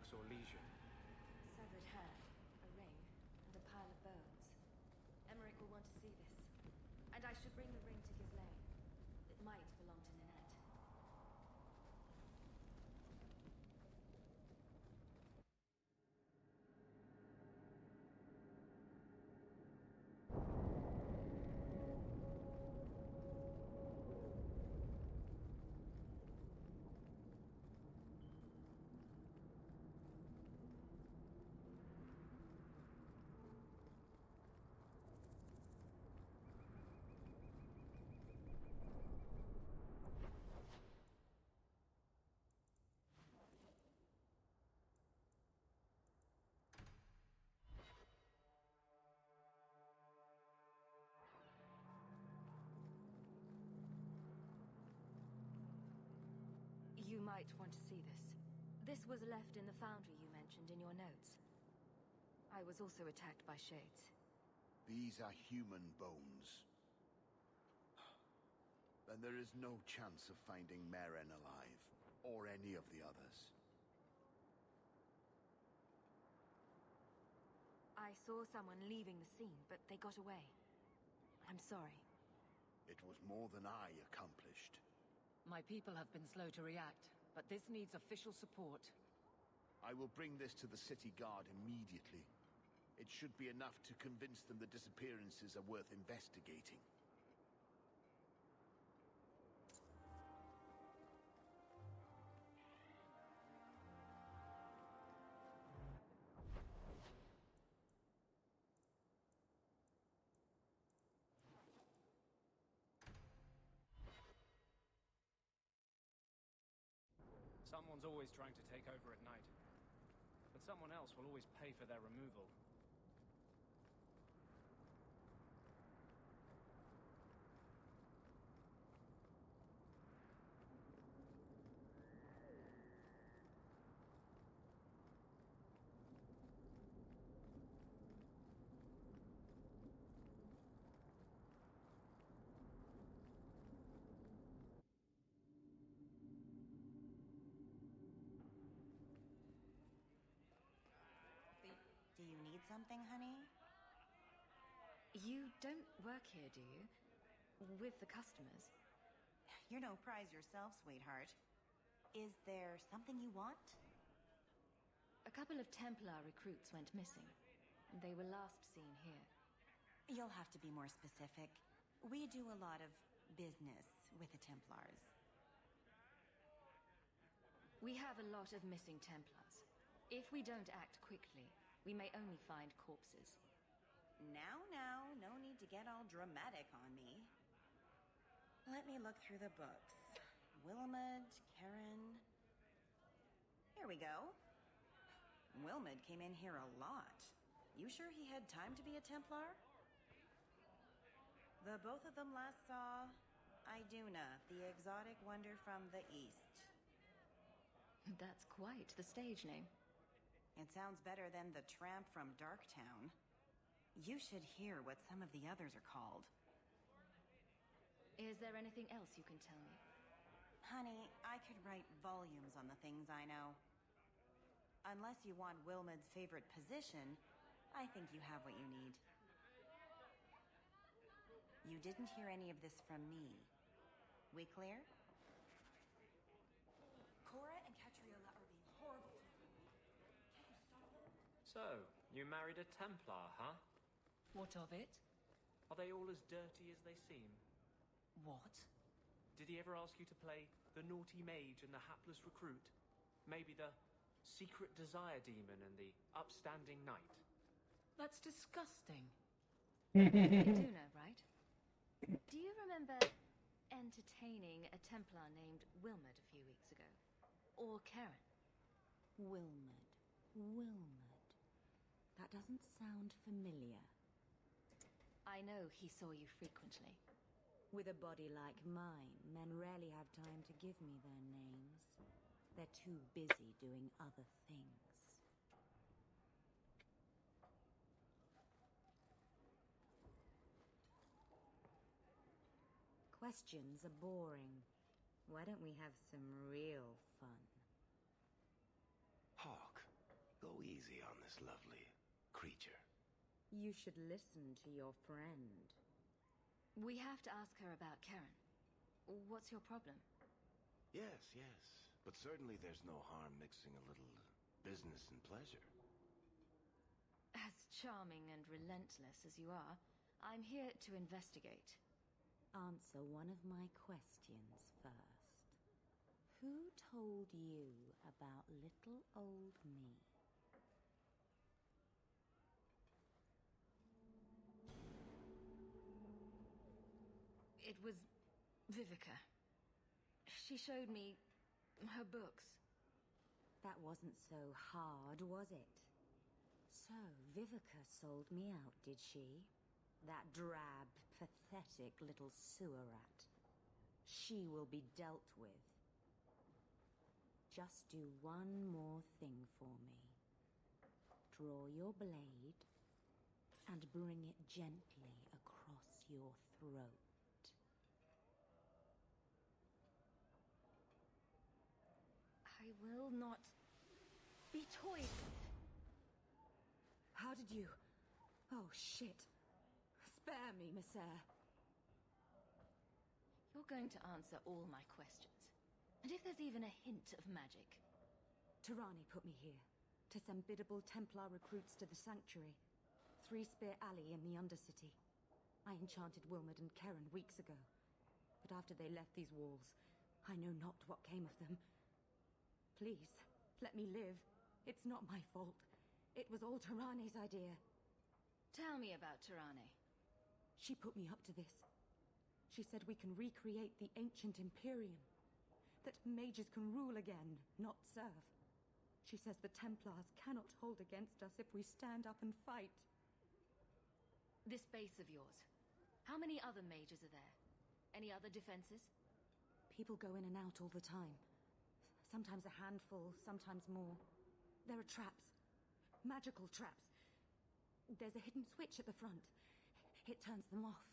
Speaker 4: relics or leisure?
Speaker 3: Severed hand, a ring, and a pile of bones. Emmerich will want to see this. And I should bring the ring to Ghislaine. It might belong to Ninette. You might want to see this. This was left in the foundry you mentioned in your notes. I was also attacked by shades.
Speaker 7: These are human bones. Then there is no chance of finding Meren alive, or any of the others.
Speaker 3: I saw someone leaving the scene, but they got away. I'm sorry.
Speaker 7: It was more than I accomplished.
Speaker 15: My people have been slow to react, but this needs official support.
Speaker 7: I will bring this to the city guard immediately. It should be enough to convince them the disappearances are worth investigating.
Speaker 4: Someone's always trying to take over at night. But someone else will always pay for their removal.
Speaker 16: Do you need something, honey?
Speaker 3: You don't work here, do you? With the customers?
Speaker 16: You're no prize yourself, sweetheart. Is there something you want?
Speaker 3: A couple of Templar recruits went missing. They were last seen here.
Speaker 16: You'll have to be more specific. We do a lot of business with the Templars.
Speaker 3: We have a lot of missing Templars. If we don't act quickly, we may only find corpses.
Speaker 16: Now, no need to get all dramatic on me. Let me look through the books. Wilmud, Karen... Here we go. Wilmud came in here a lot. You sure he had time to be a Templar? The both of them last saw Iduna, the exotic wonder from the east.
Speaker 3: That's quite the stage name.
Speaker 16: It sounds better than the tramp from Darktown. You should hear what some of the others are called.
Speaker 3: Is there anything else you can tell me?
Speaker 16: Honey, I could write volumes on the things I know. Unless you want Wilmud's favorite position, I think you have what you need. You didn't hear any of this from me. We clear?
Speaker 8: Cora and Catriona are being horrible to me. Can't you stop them?
Speaker 14: So, you married a Templar, huh?
Speaker 15: What of it?
Speaker 14: Are they all as dirty as they seem?
Speaker 15: What?
Speaker 14: Did he ever ask you to play the naughty mage and the hapless recruit? Maybe the secret desire demon and the upstanding knight?
Speaker 15: That's disgusting.
Speaker 3: Iduna, right? Do you remember entertaining a Templar named Wilmud a few weeks ago? Or Karen?
Speaker 16: Wilmud. That doesn't sound familiar.
Speaker 3: I know he saw you frequently.
Speaker 16: With a body like mine, men rarely have time to give me their names. They're too busy doing other things. Questions are boring. Why don't we have some real fun?
Speaker 14: Hark,
Speaker 10: easy on this lovely creature.
Speaker 9: You should listen to your friend.
Speaker 3: We have to ask her about Karen. What's your problem?
Speaker 10: Yes, yes. But certainly there's no harm mixing a little business and pleasure.
Speaker 3: As charming and relentless as you are, I'm here to investigate.
Speaker 9: Answer one of my questions first. Who told you about little old me?
Speaker 3: It was Vivica. She showed me her books.
Speaker 9: That wasn't so hard, was it? So, Vivica sold me out, did she? That drab, pathetic little sewer rat. She will be dealt with. Just do one more thing for me. Draw your blade and bring it gently across your throat.
Speaker 3: I will not be toyed with.
Speaker 9: How did you... Oh, shit. Spare me, Misser.
Speaker 3: You're going to answer all my questions. And if there's even a hint of magic...
Speaker 9: Tirani put me here to send biddable Templar recruits to the Sanctuary. Three-Spear Alley in the Undercity. I enchanted Wilmot and Karen weeks ago. But after they left these walls, I know not what came of them. Please, let me live. It's not my fault. It was all Tirani's idea.
Speaker 3: Tell me about Tirani.
Speaker 9: She put me up to this. She said we can recreate the ancient Imperium. That mages can rule again, not serve. She says the Templars cannot hold against us if we stand up and fight.
Speaker 3: This base of yours, how many other mages are there? Any other defenses?
Speaker 9: People go in and out all the time. Sometimes a handful, sometimes more. There are traps. Magical traps. There's a hidden switch at the front. It turns them off.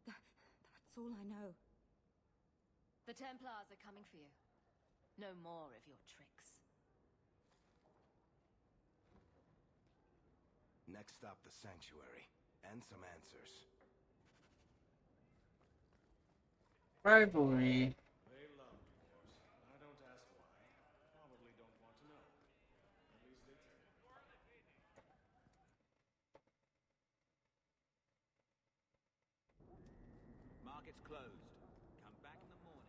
Speaker 9: That's all I know.
Speaker 3: The Templars are coming for you. No more of your tricks.
Speaker 10: Next stop, the Sanctuary. And some answers.
Speaker 2: Rivalry.
Speaker 4: They love dwarves. I don't ask why. Probably don't want to know. At least they tell me.
Speaker 13: Market's closed. Come back in the morning.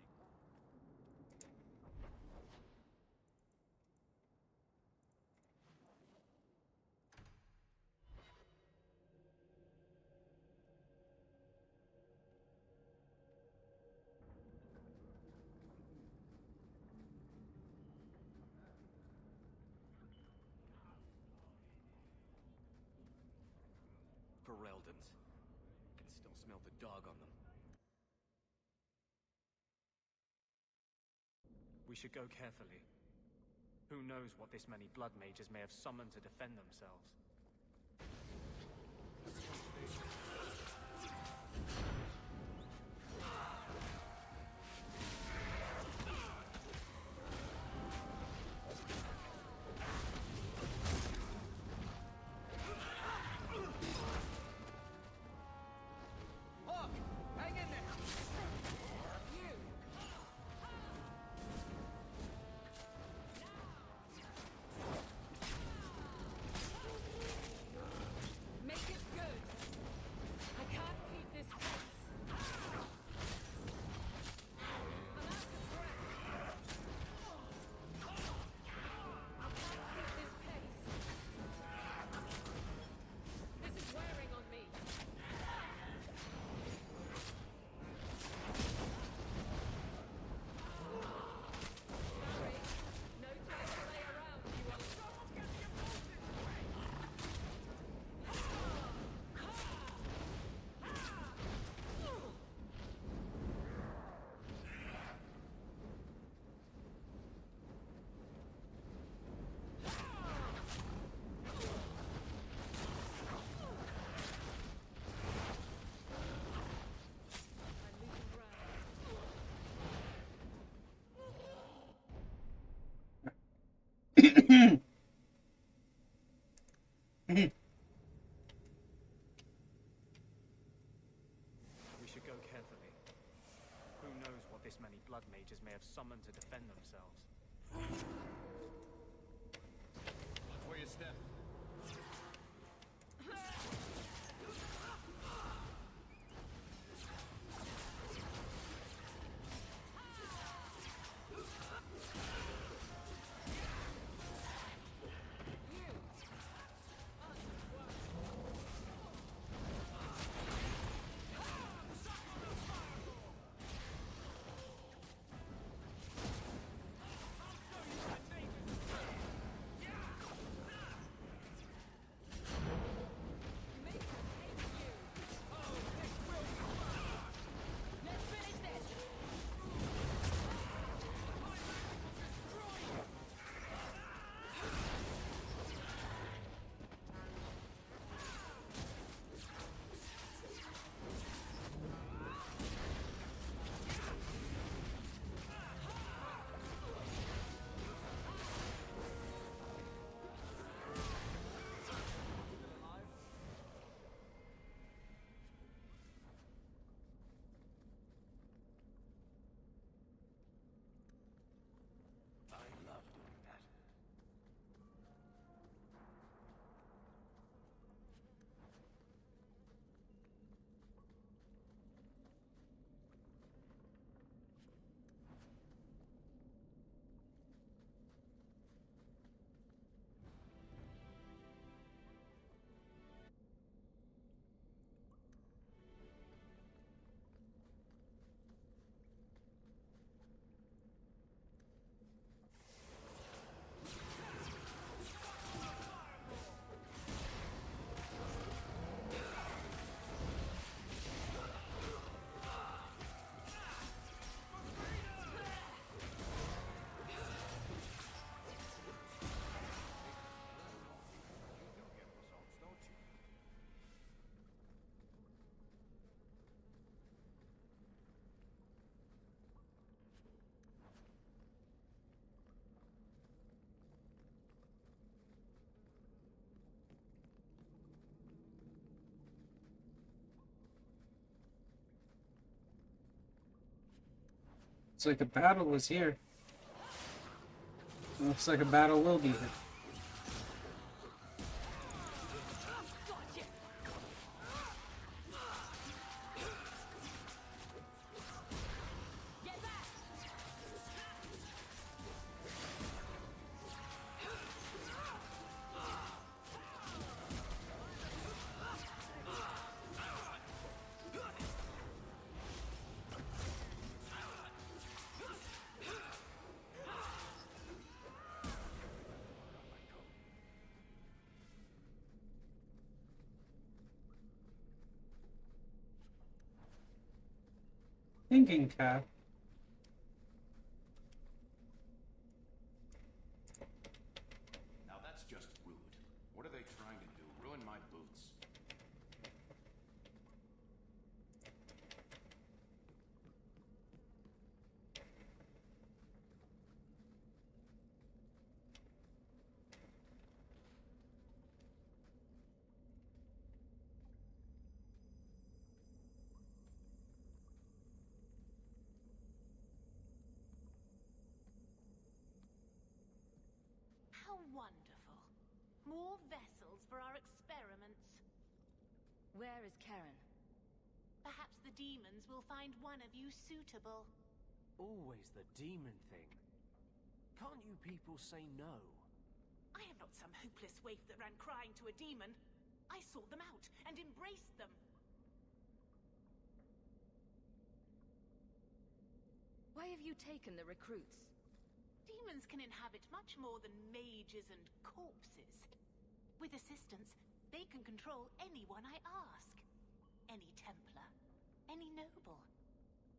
Speaker 14: Fereldans. Can still smell the dog on them.
Speaker 4: We should go carefully. Who knows what this many blood mages may have summoned to defend themselves. This many blood mages may have summoned to defend themselves.
Speaker 17: Watch where you step.
Speaker 2: Looks like a battle was here. Looks like a battle will be here. Thinking cap.
Speaker 17: Now that's just rude. What are they trying to do? Ruin my boots?
Speaker 12: How wonderful. More vessels for our experiments.
Speaker 3: Where is Karen?
Speaker 12: Perhaps the demons will find one of you suitable.
Speaker 14: Always the demon thing. Can't you people say no?
Speaker 12: I am not some hopeless waif that ran crying to a demon. I sought them out and embraced them.
Speaker 3: Why have you taken the recruits?
Speaker 12: Demons can inhabit much more than mages and corpses. With assistance, they can control anyone I ask. Any Templar, any noble,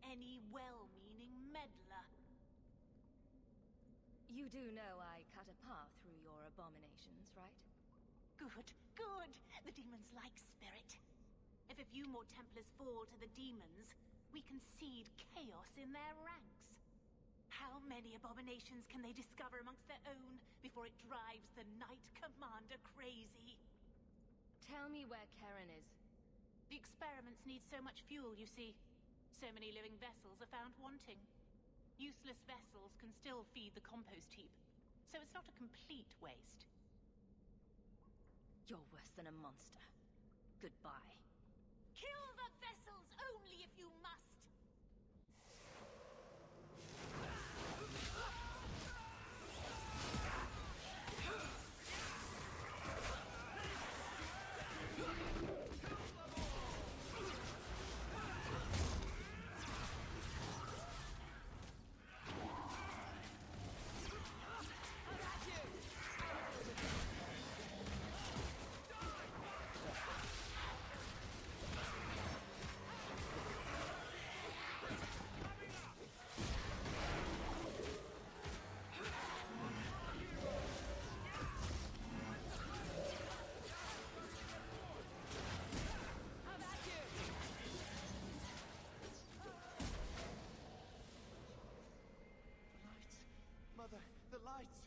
Speaker 12: any well-meaning meddler.
Speaker 3: You do know I cut a path through your abominations, right?
Speaker 12: Good, good. The demons like spirit. If a few more Templars fall to the demons, we can seed chaos in their ranks. How many abominations can they discover amongst their own before it drives the Knight Commander crazy?
Speaker 3: Tell me where Karen is.
Speaker 12: The experiments need so much fuel, you see. So many living vessels are found wanting. Useless vessels can still feed the compost heap, so it's not a complete waste.
Speaker 3: You're worse than a monster. Goodbye.
Speaker 12: Kill the vessels only if you must!
Speaker 14: Mother, the lights!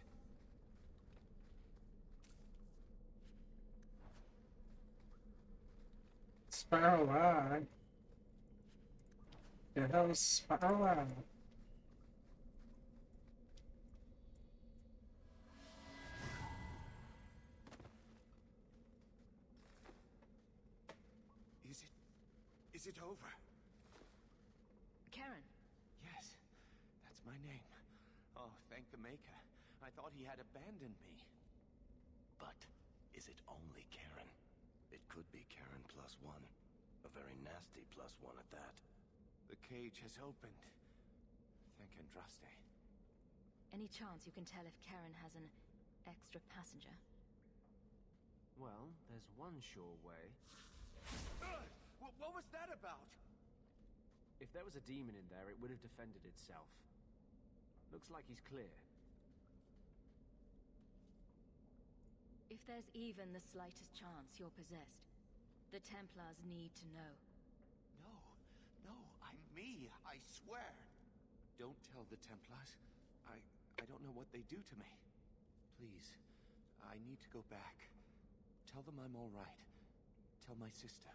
Speaker 2: Sparrow Eye. The hell's Sparrow Eye?
Speaker 5: Is it over?
Speaker 3: Karen.
Speaker 14: Yes, that's my name. Oh, thank the Maker. I thought he had abandoned me.
Speaker 10: But is it only Karen? It could be Karen +1. A very nasty +1 at that.
Speaker 14: The cage has opened. Thank Andraste.
Speaker 3: Any chance you can tell if Karen has an extra passenger?
Speaker 14: Well, there's one sure way.
Speaker 5: What was that about?
Speaker 14: If there was a demon in there, it would have defended itself. Looks like he's clear.
Speaker 3: If there's even the slightest chance you're possessed, the Templars need to know.
Speaker 7: No, I'm me, I swear.
Speaker 14: Don't tell the Templars. I don't know what they do to me. Please, I need to go back. Tell them I'm all right. Tell my sister.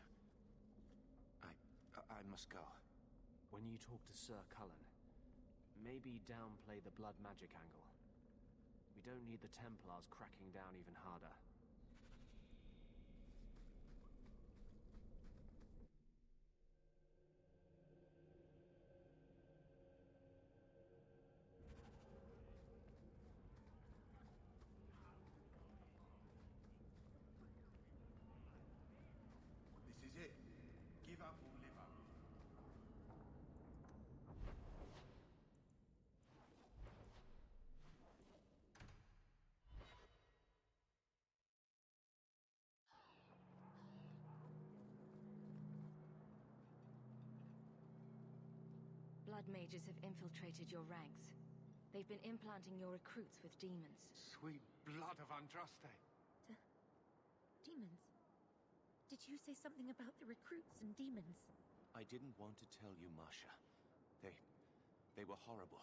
Speaker 14: I must go. When you talk to Sir Cullen, maybe downplay the blood magic angle. We don't need the Templars cracking down even harder.
Speaker 5: This is it. Give up or live up.
Speaker 3: Blood mages have infiltrated your ranks. They've been implanting your recruits with demons.
Speaker 5: Sweet blood of Andraste.
Speaker 9: Demons? Did you say something about the recruits and demons?
Speaker 14: I didn't want to tell you, Masha. They were horrible.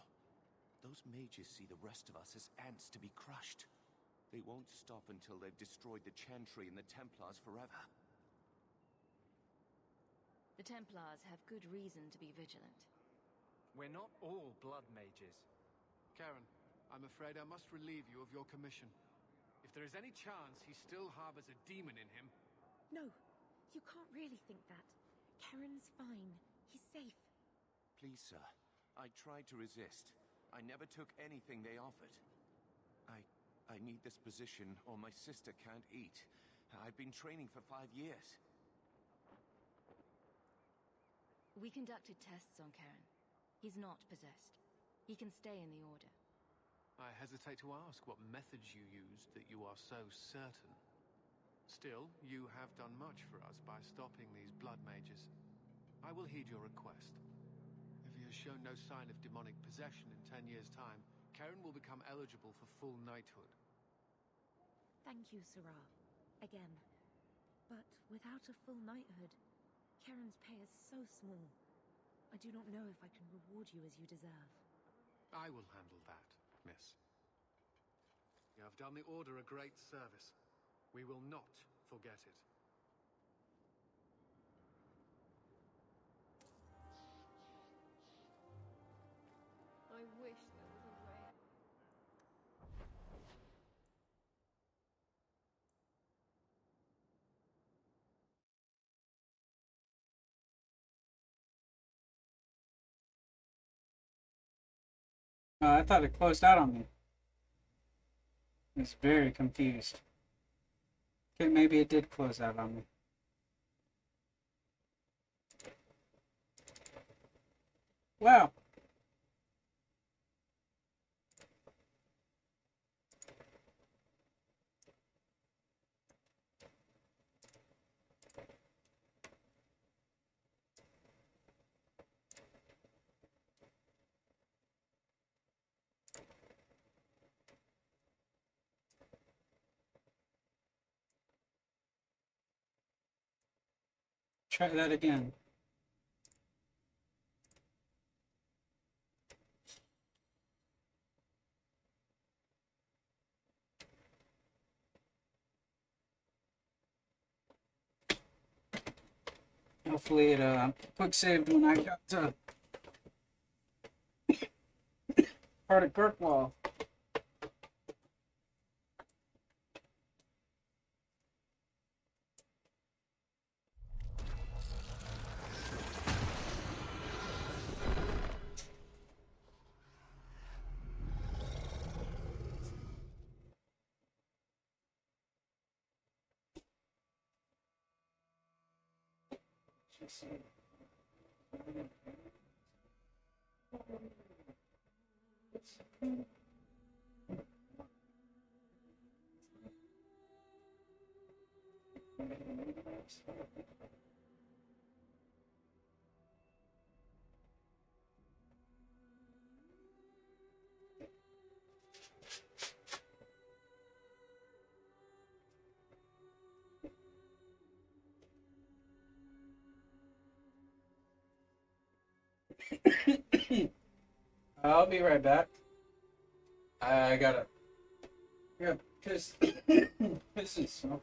Speaker 14: Those mages see the rest of us as ants to be crushed. They won't stop until they've destroyed the Chantry and the Templars forever.
Speaker 3: The Templars have good reason to be vigilant.
Speaker 18: We're not all blood mages. Karen, I'm afraid I must relieve you of your commission. If there is any chance he still harbors a demon in him...
Speaker 9: No, you can't really think that. Karen's fine. He's safe.
Speaker 14: Please, sir. I tried to resist. I never took anything they offered. I need this position or my sister can't eat. I've been training for 5 years.
Speaker 3: We conducted tests on Karen. He's not possessed. He can stay in the Order.
Speaker 18: I hesitate to ask what methods you used that you are so certain. Still, you have done much for us by stopping these blood mages. I will heed your request. If he has shown no sign of demonic possession in 10 years' time, Karen will become eligible for full knighthood.
Speaker 9: Thank you, Sarah. Again. But without a full knighthood, Karen's pay is so small. I do not know if I can reward you as you deserve.
Speaker 18: I will handle that, miss. You have done the Order a great service. We will not forget it.
Speaker 9: wish there was a way.
Speaker 2: I thought it closed out on me. I was very confused. Okay, maybe it did close out on me. Wow. Try that again. Hopefully it quick saved when I got to part of Kirkwall. I'll be right back. I gotta piss and smoke.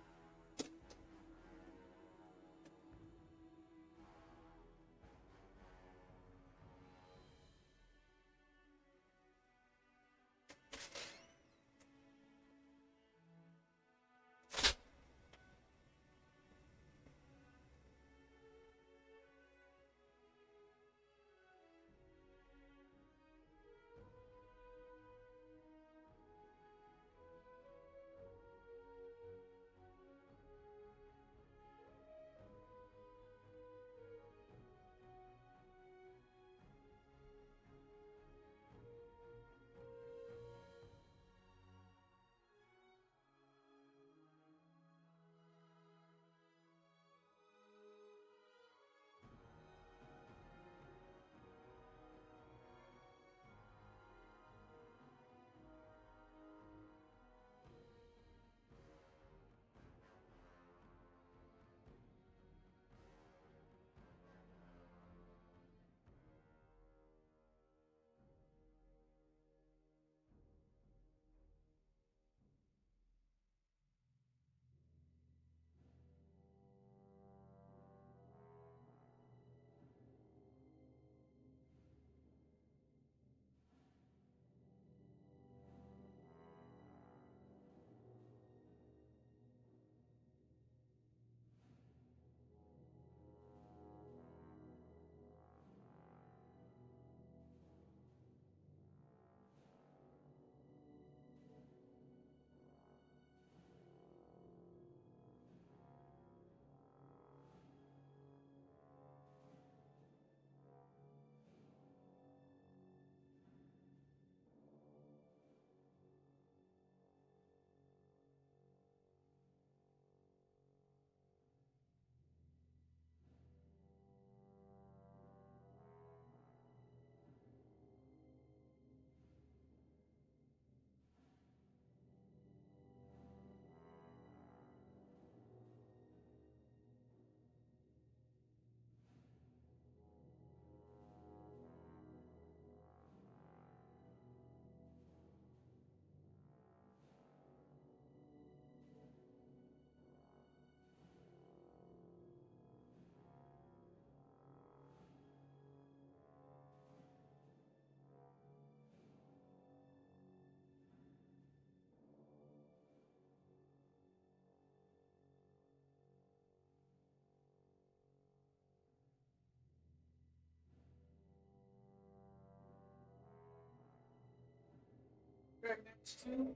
Speaker 2: pregnant too?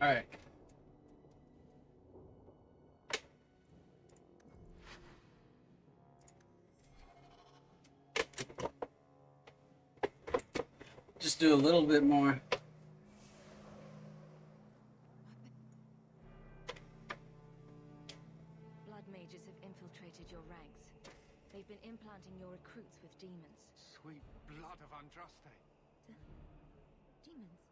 Speaker 2: Alright. Just do a little bit more.
Speaker 3: Blood mages have infiltrated your ranks. They've been implanting your recruits with demons.
Speaker 18: Sweet blood of Andraste.
Speaker 9: Demons?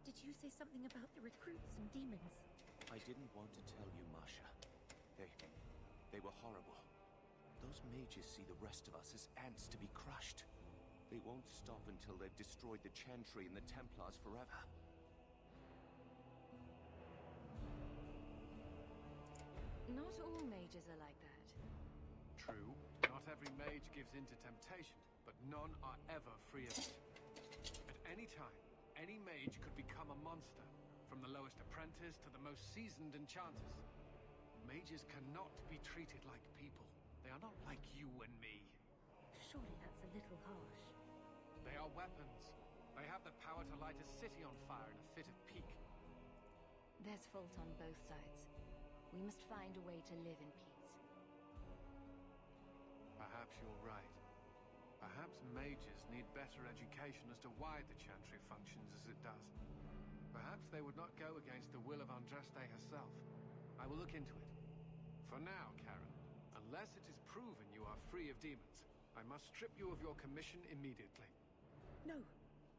Speaker 9: Did you say something about the recruits and demons?
Speaker 10: I didn't want to tell you, Masha. They were horrible. Those mages see the rest of us as ants to be crushed. They won't stop until they've destroyed the Chantry and the Templars forever.
Speaker 3: Not all mages are like that.
Speaker 18: True, not every mage gives in to temptation, but none are ever free of it. At any time, any mage could become a monster, from the lowest apprentice to the most seasoned enchanters. Mages cannot be treated like people. They are not like you and me.
Speaker 9: Surely that's a little harsh.
Speaker 18: They are weapons. They have the power to light a city on fire in a fit of pique.
Speaker 3: There's fault on both sides. We must find a way to live in peace.
Speaker 18: Perhaps you're right. Perhaps mages need better education as to why the Chantry functions as it does. Perhaps they would not go against the will of Andraste herself. I will look into it. For now, Karen, unless it is proven you are free of demons, I must strip you of your commission immediately.
Speaker 9: No,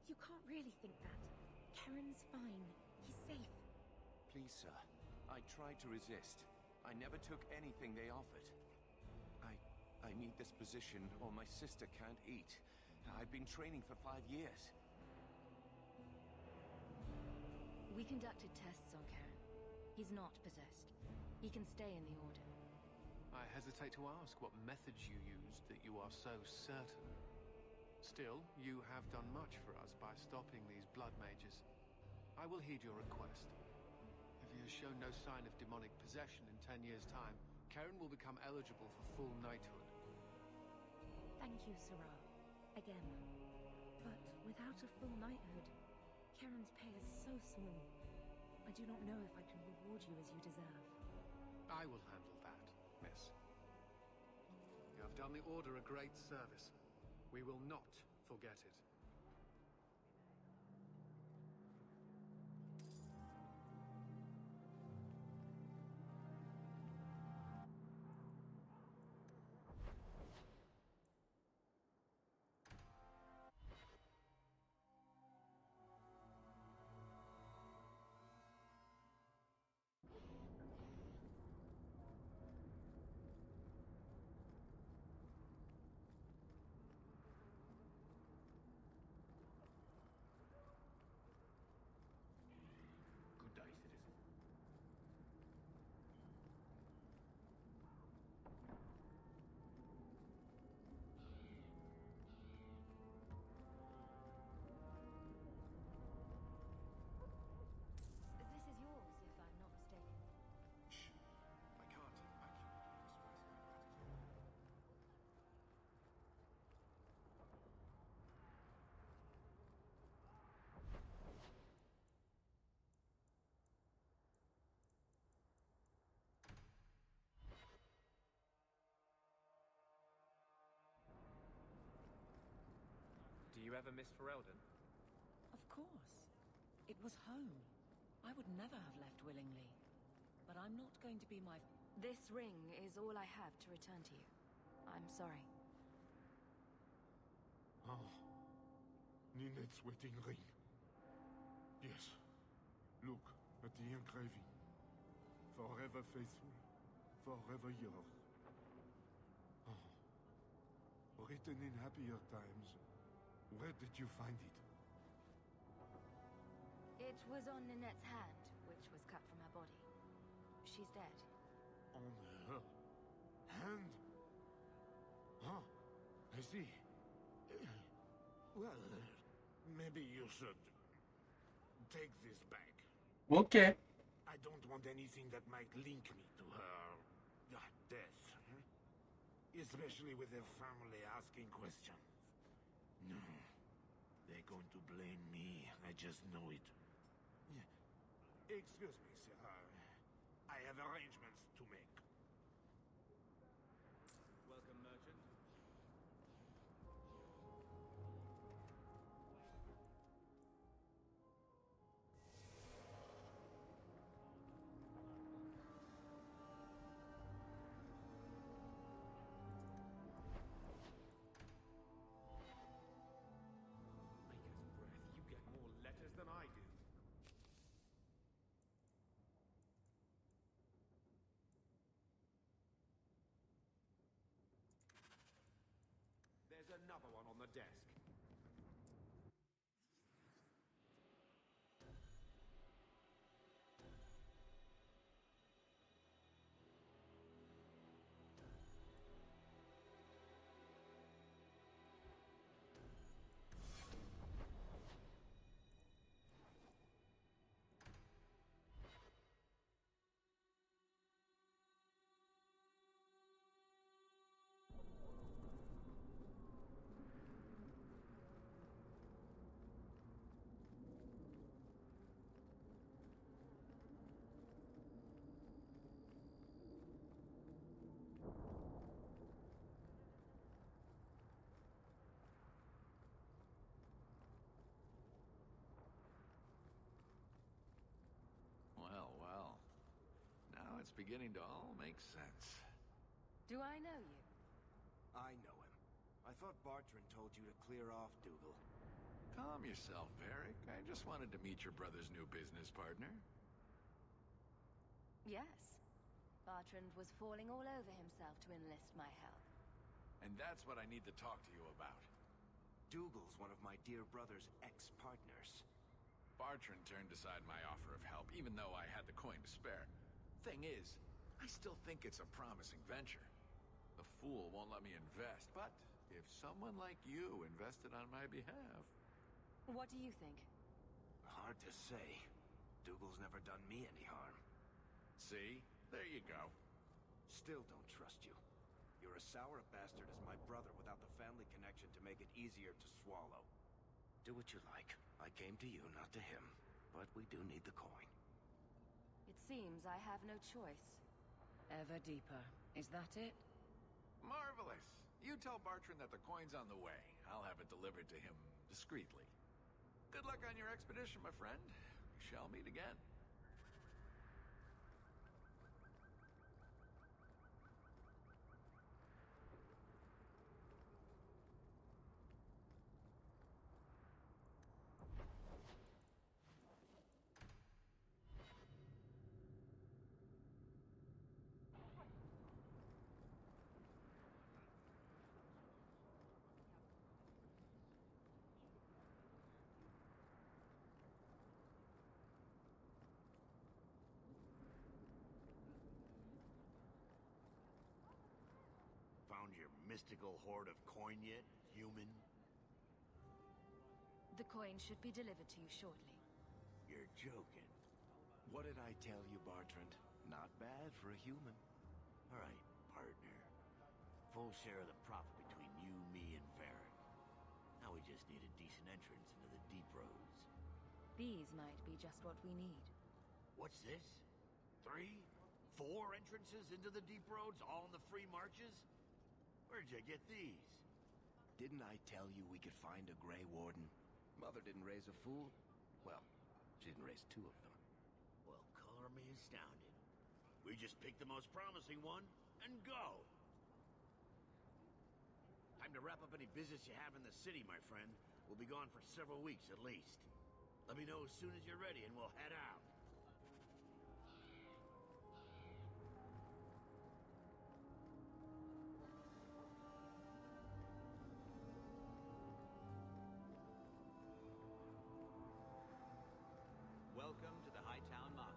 Speaker 9: you can't really think that. Karen's fine. He's safe.
Speaker 10: Please, sir. I tried to resist. I never took anything they offered. I need this position or my sister can't eat. I've been training for 5 years.
Speaker 3: We conducted tests on Karen. He's not possessed. He can stay in the Order.
Speaker 18: I hesitate to ask what methods you used that you are so certain. Still, you have done much for us by stopping these blood mages. I will heed your request. If he has shown no sign of demonic possession in 10 years' time, Karen will become eligible for full knighthood.
Speaker 9: Thank you, Sarah. Again. But without a full knighthood, Karen's pay is so small. I do not know if I can reward you as you deserve.
Speaker 18: I will handle that, miss. You have done the Order a great service. We will not forget it.
Speaker 6: Good day, citizen.
Speaker 3: This is yours, if I'm not mistaken.
Speaker 18: Shh. I can't express my gratitude.
Speaker 14: Do you ever miss Ferelden?
Speaker 15: Of course. It was home. I would never have left willingly. But I'm not going to be my...
Speaker 3: This ring is all I have to return to you. I'm sorry.
Speaker 6: Oh, Ninette's wedding ring. Yes. Look at the engraving. Forever faithful, forever yours. Oh. Written in happier times. Where did you find it?
Speaker 3: It was on Ninette's hand, which was cut from her body. She's dead.
Speaker 6: On her hand? Ah, I see. Well, maybe you should take this back.
Speaker 2: Okay.
Speaker 6: I don't want anything that might link me to her death. Especially with her family asking questions. No. They're going to blame me. I just know it. Excuse me, sir. I have arrangements to make.
Speaker 13: Welcome, merchant.
Speaker 6: Maker's breath, you get more letters than I do. There's another one on the desk.
Speaker 19: Well, well. Now it's beginning to all make sense.
Speaker 3: Do I know you?
Speaker 20: I know him. I thought Bartrand told you to clear off, Dougal.
Speaker 19: Calm yourself, Varric. I just wanted to meet your brother's new business partner.
Speaker 3: Yes. Bartrand was falling all over himself to enlist my help.
Speaker 19: And that's what I need to talk to you about.
Speaker 20: Dougal's one of my dear brother's ex-partners.
Speaker 19: Bartrand turned aside my offer of help, even though I had the coin to spare. Thing is, I still think it's a promising venture. The fool won't let me invest, but if someone like you invested on my behalf...
Speaker 3: What do you think?
Speaker 20: Hard to say. Dougal's never done me any harm.
Speaker 19: See? There you go.
Speaker 20: Still don't trust you. You're as sour a bastard as my brother without the family connection to make it easier to swallow. Do what you like. I came to you, not to him. But we do need the coin.
Speaker 3: It seems I have no choice.
Speaker 15: Ever deeper. Is that it?
Speaker 19: Marvelous. You tell Bartrand that the coin's on the way. I'll have it delivered to him discreetly. Good luck on your expedition, my friend. We shall meet again.
Speaker 20: Found your mystical hoard of coin yet, human?
Speaker 3: The coin should be delivered to you shortly.
Speaker 20: You're joking. What did I tell you, Bartrand? Not bad for a human. All right, partner. Full share of the profit between you, me, and Varric. Now we just need a decent entrance into the deep roads.
Speaker 3: These might be just what we need.
Speaker 20: What's this? 3? 4 entrances into the deep roads, all in the free marches? Where'd you get these? Didn't I tell you we could find a Grey Warden? Mother didn't raise a fool. Well, she didn't raise 2 of them. Well, color me astounded. We just pick the most promising one and go. Time to wrap up any business you have in the city, my friend. We'll be gone for several weeks at least. Let me know as soon as you're ready and we'll head out.
Speaker 13: Welcome to the Hightown Market.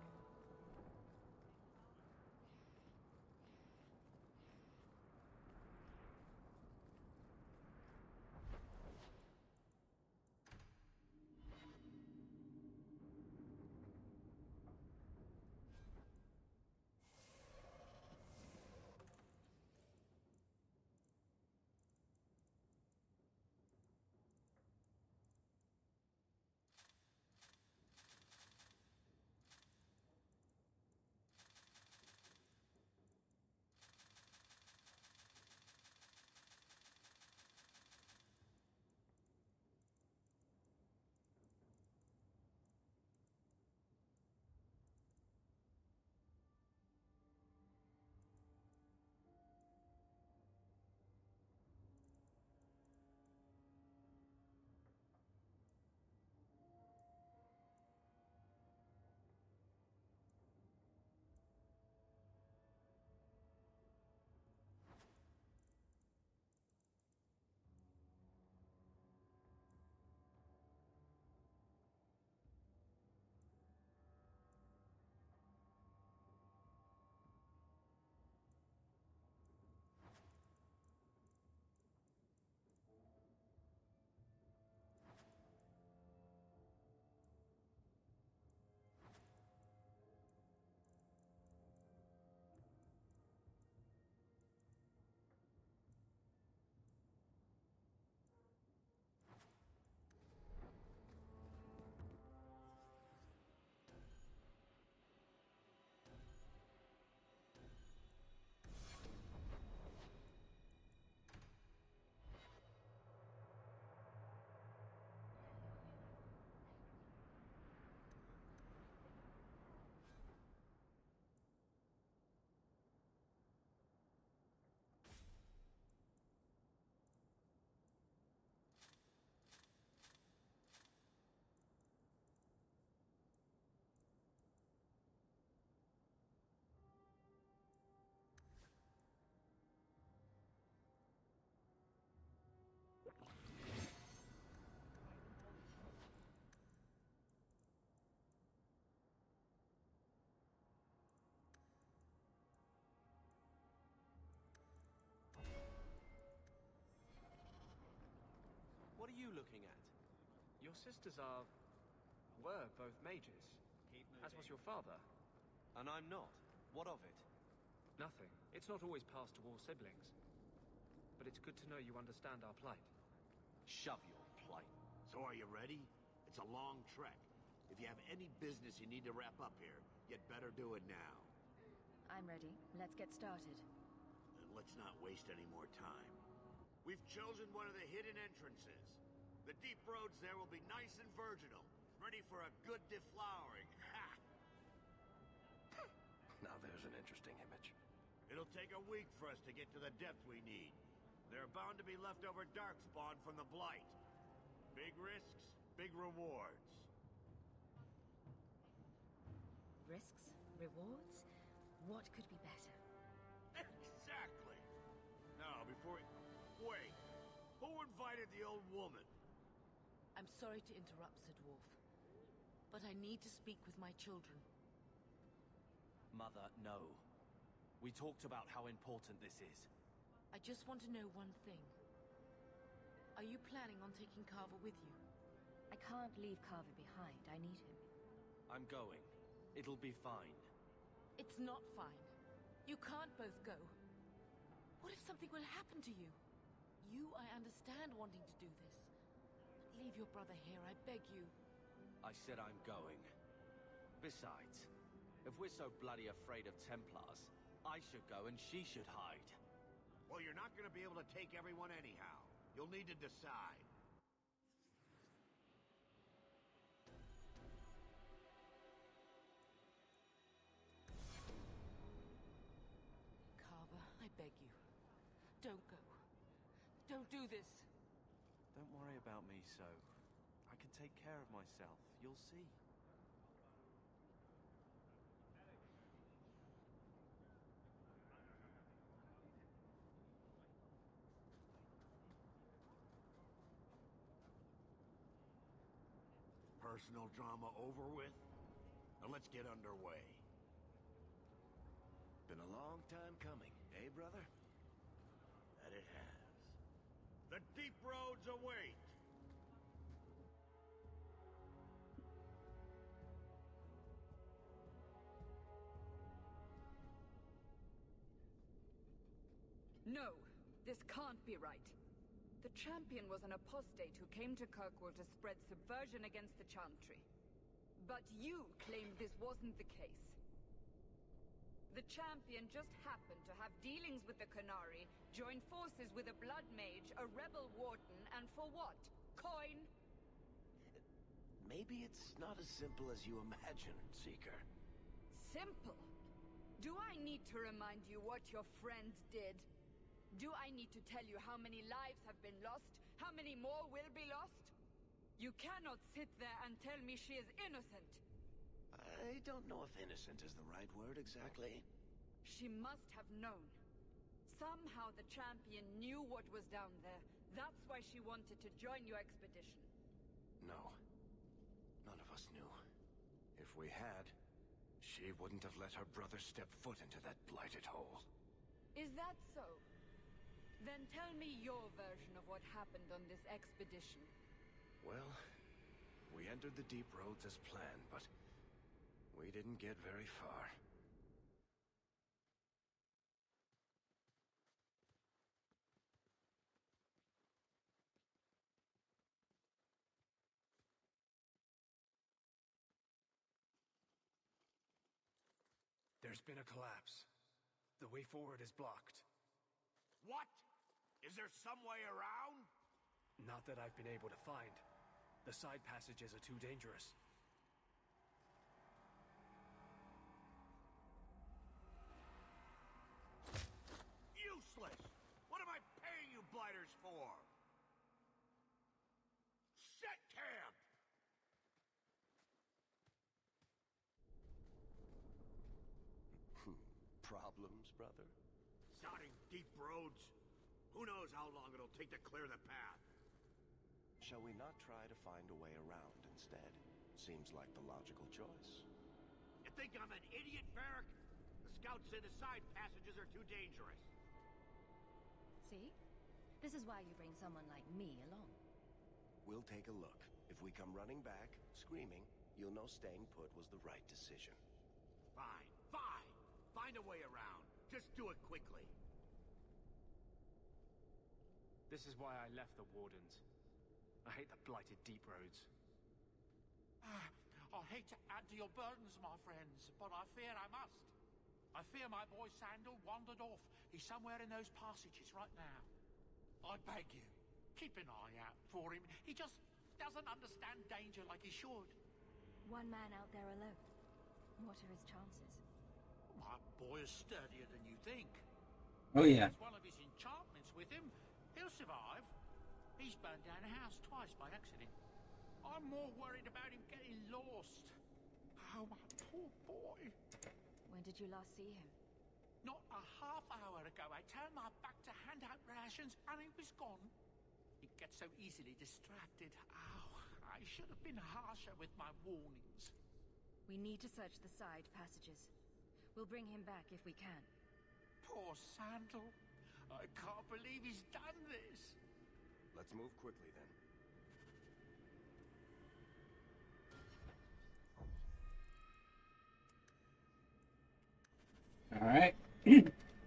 Speaker 14: looking at? Your sisters were both mages, as was your father. And I'm not. What of it? Nothing. It's not always passed to all siblings. But it's good to know you understand our plight.
Speaker 10: Shove your plight.
Speaker 6: So are you ready? It's a long trek. If you have any business you need to wrap up here, you'd better do it now.
Speaker 3: I'm ready. Let's get started.
Speaker 6: And let's not waste any more time. We've chosen one of the hidden entrances. The deep roads there will be nice and virginal, ready for a good deflowering. Ha!
Speaker 10: Now there's an interesting image.
Speaker 6: It'll take a week for us to get to the depth we need. There are bound to be leftover darkspawn from the Blight. Big risks, big rewards.
Speaker 3: Risks? Rewards? What could be better?
Speaker 6: Exactly! Now, before... Wait! Who invited the old woman?
Speaker 15: I'm sorry to interrupt, Sir Dwarf, but I need to speak with my children.
Speaker 14: Mother, no. We talked about how important this is.
Speaker 15: I just want to know one thing. Are you planning on taking Carver with you?
Speaker 3: I can't leave Carver behind. I need him.
Speaker 14: I'm going. It'll be fine.
Speaker 15: It's not fine. You can't both go. What if something will happen to you? You, I understand wanting to do this. But leave your brother here, I beg you.
Speaker 14: I said I'm going. Besides, if we're so bloody afraid of Templars, I should go and she should hide.
Speaker 6: Well, you're not gonna be able to take everyone anyhow. You'll need to decide.
Speaker 15: Carver, I beg you. Don't go. Don't do this.
Speaker 14: Don't worry about me so. I can take care of myself. You'll see.
Speaker 6: Personal drama over with? Now let's get underway.
Speaker 10: Been a long time coming, eh, brother?
Speaker 6: That it has. The deep roads await!
Speaker 21: No, this can't be right. The champion was an apostate who came to Kirkwall to spread subversion against the Chantry. But you claimed this wasn't the case. The champion just happened to have dealings with the Qunari, join forces with a blood mage, a rebel warden, and for what? Coin?
Speaker 10: Maybe it's not as simple as you imagine, Seeker.
Speaker 21: Simple? Do I need to remind you what your friend did? Do I need to tell you how many lives have been lost? How many more will be lost? You cannot sit there and tell me she is innocent.
Speaker 10: I don't know if innocent is the right word exactly.
Speaker 21: She must have known. Somehow the champion knew what was down there. That's why she wanted to join your expedition.
Speaker 10: No. None of us knew. If we had, she wouldn't have let her brother step foot into that blighted hole.
Speaker 21: Is that so? Then tell me your version of what happened on this expedition.
Speaker 10: Well, we entered the deep roads as planned, but we didn't get very far.
Speaker 4: There's been a collapse. The way forward is blocked.
Speaker 6: What? Is there some way around?
Speaker 4: Not that I've been able to find. The side passages are too dangerous.
Speaker 6: Useless! What am I paying you blighters for? Set camp!
Speaker 10: Problems, brother?
Speaker 6: Sodding deep roads. Who knows how long it'll take to clear the path?
Speaker 10: Shall we not try to find a way around instead? Seems like the logical choice.
Speaker 6: You think I'm an idiot, Varric? The scouts say the side passages are too dangerous.
Speaker 3: See? This is why you bring someone like me along.
Speaker 10: We'll take a look. If we come running back, screaming, you'll know staying put was the right decision.
Speaker 20: Fine, fine. Find a way around. Just do it quickly.
Speaker 4: This is why I left the Wardens. I hate the blighted deep roads.
Speaker 1: I hate to add to your burdens, my friends, but I fear I must. I fear my boy Sandal wandered off. He's somewhere in those passages right now. I beg you, keep an eye out for him. He just doesn't understand danger like he should.
Speaker 3: One man out there alone. What are his chances?
Speaker 1: My boy is sturdier than you think.
Speaker 2: Oh, yeah.
Speaker 1: One of his enchantments with him. He'll survive. He's burned down a house twice by accident. I'm more worried about him getting lost. Oh, my poor boy.
Speaker 3: When did you last see him?
Speaker 1: Not a half hour ago, I turned my back to hand out rations and he was gone. He gets so easily distracted. Oh, I should have been harsher with my warnings.
Speaker 3: We need to search the side passages. We'll bring him back if we can.
Speaker 1: Poor Sandal. I can't believe he's done this.
Speaker 10: Let's move quickly then.
Speaker 2: All right.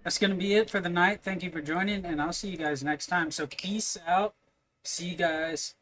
Speaker 2: That's going to be it for the night. Thank you for joining, and I'll see you guys next time. So peace out. See you guys.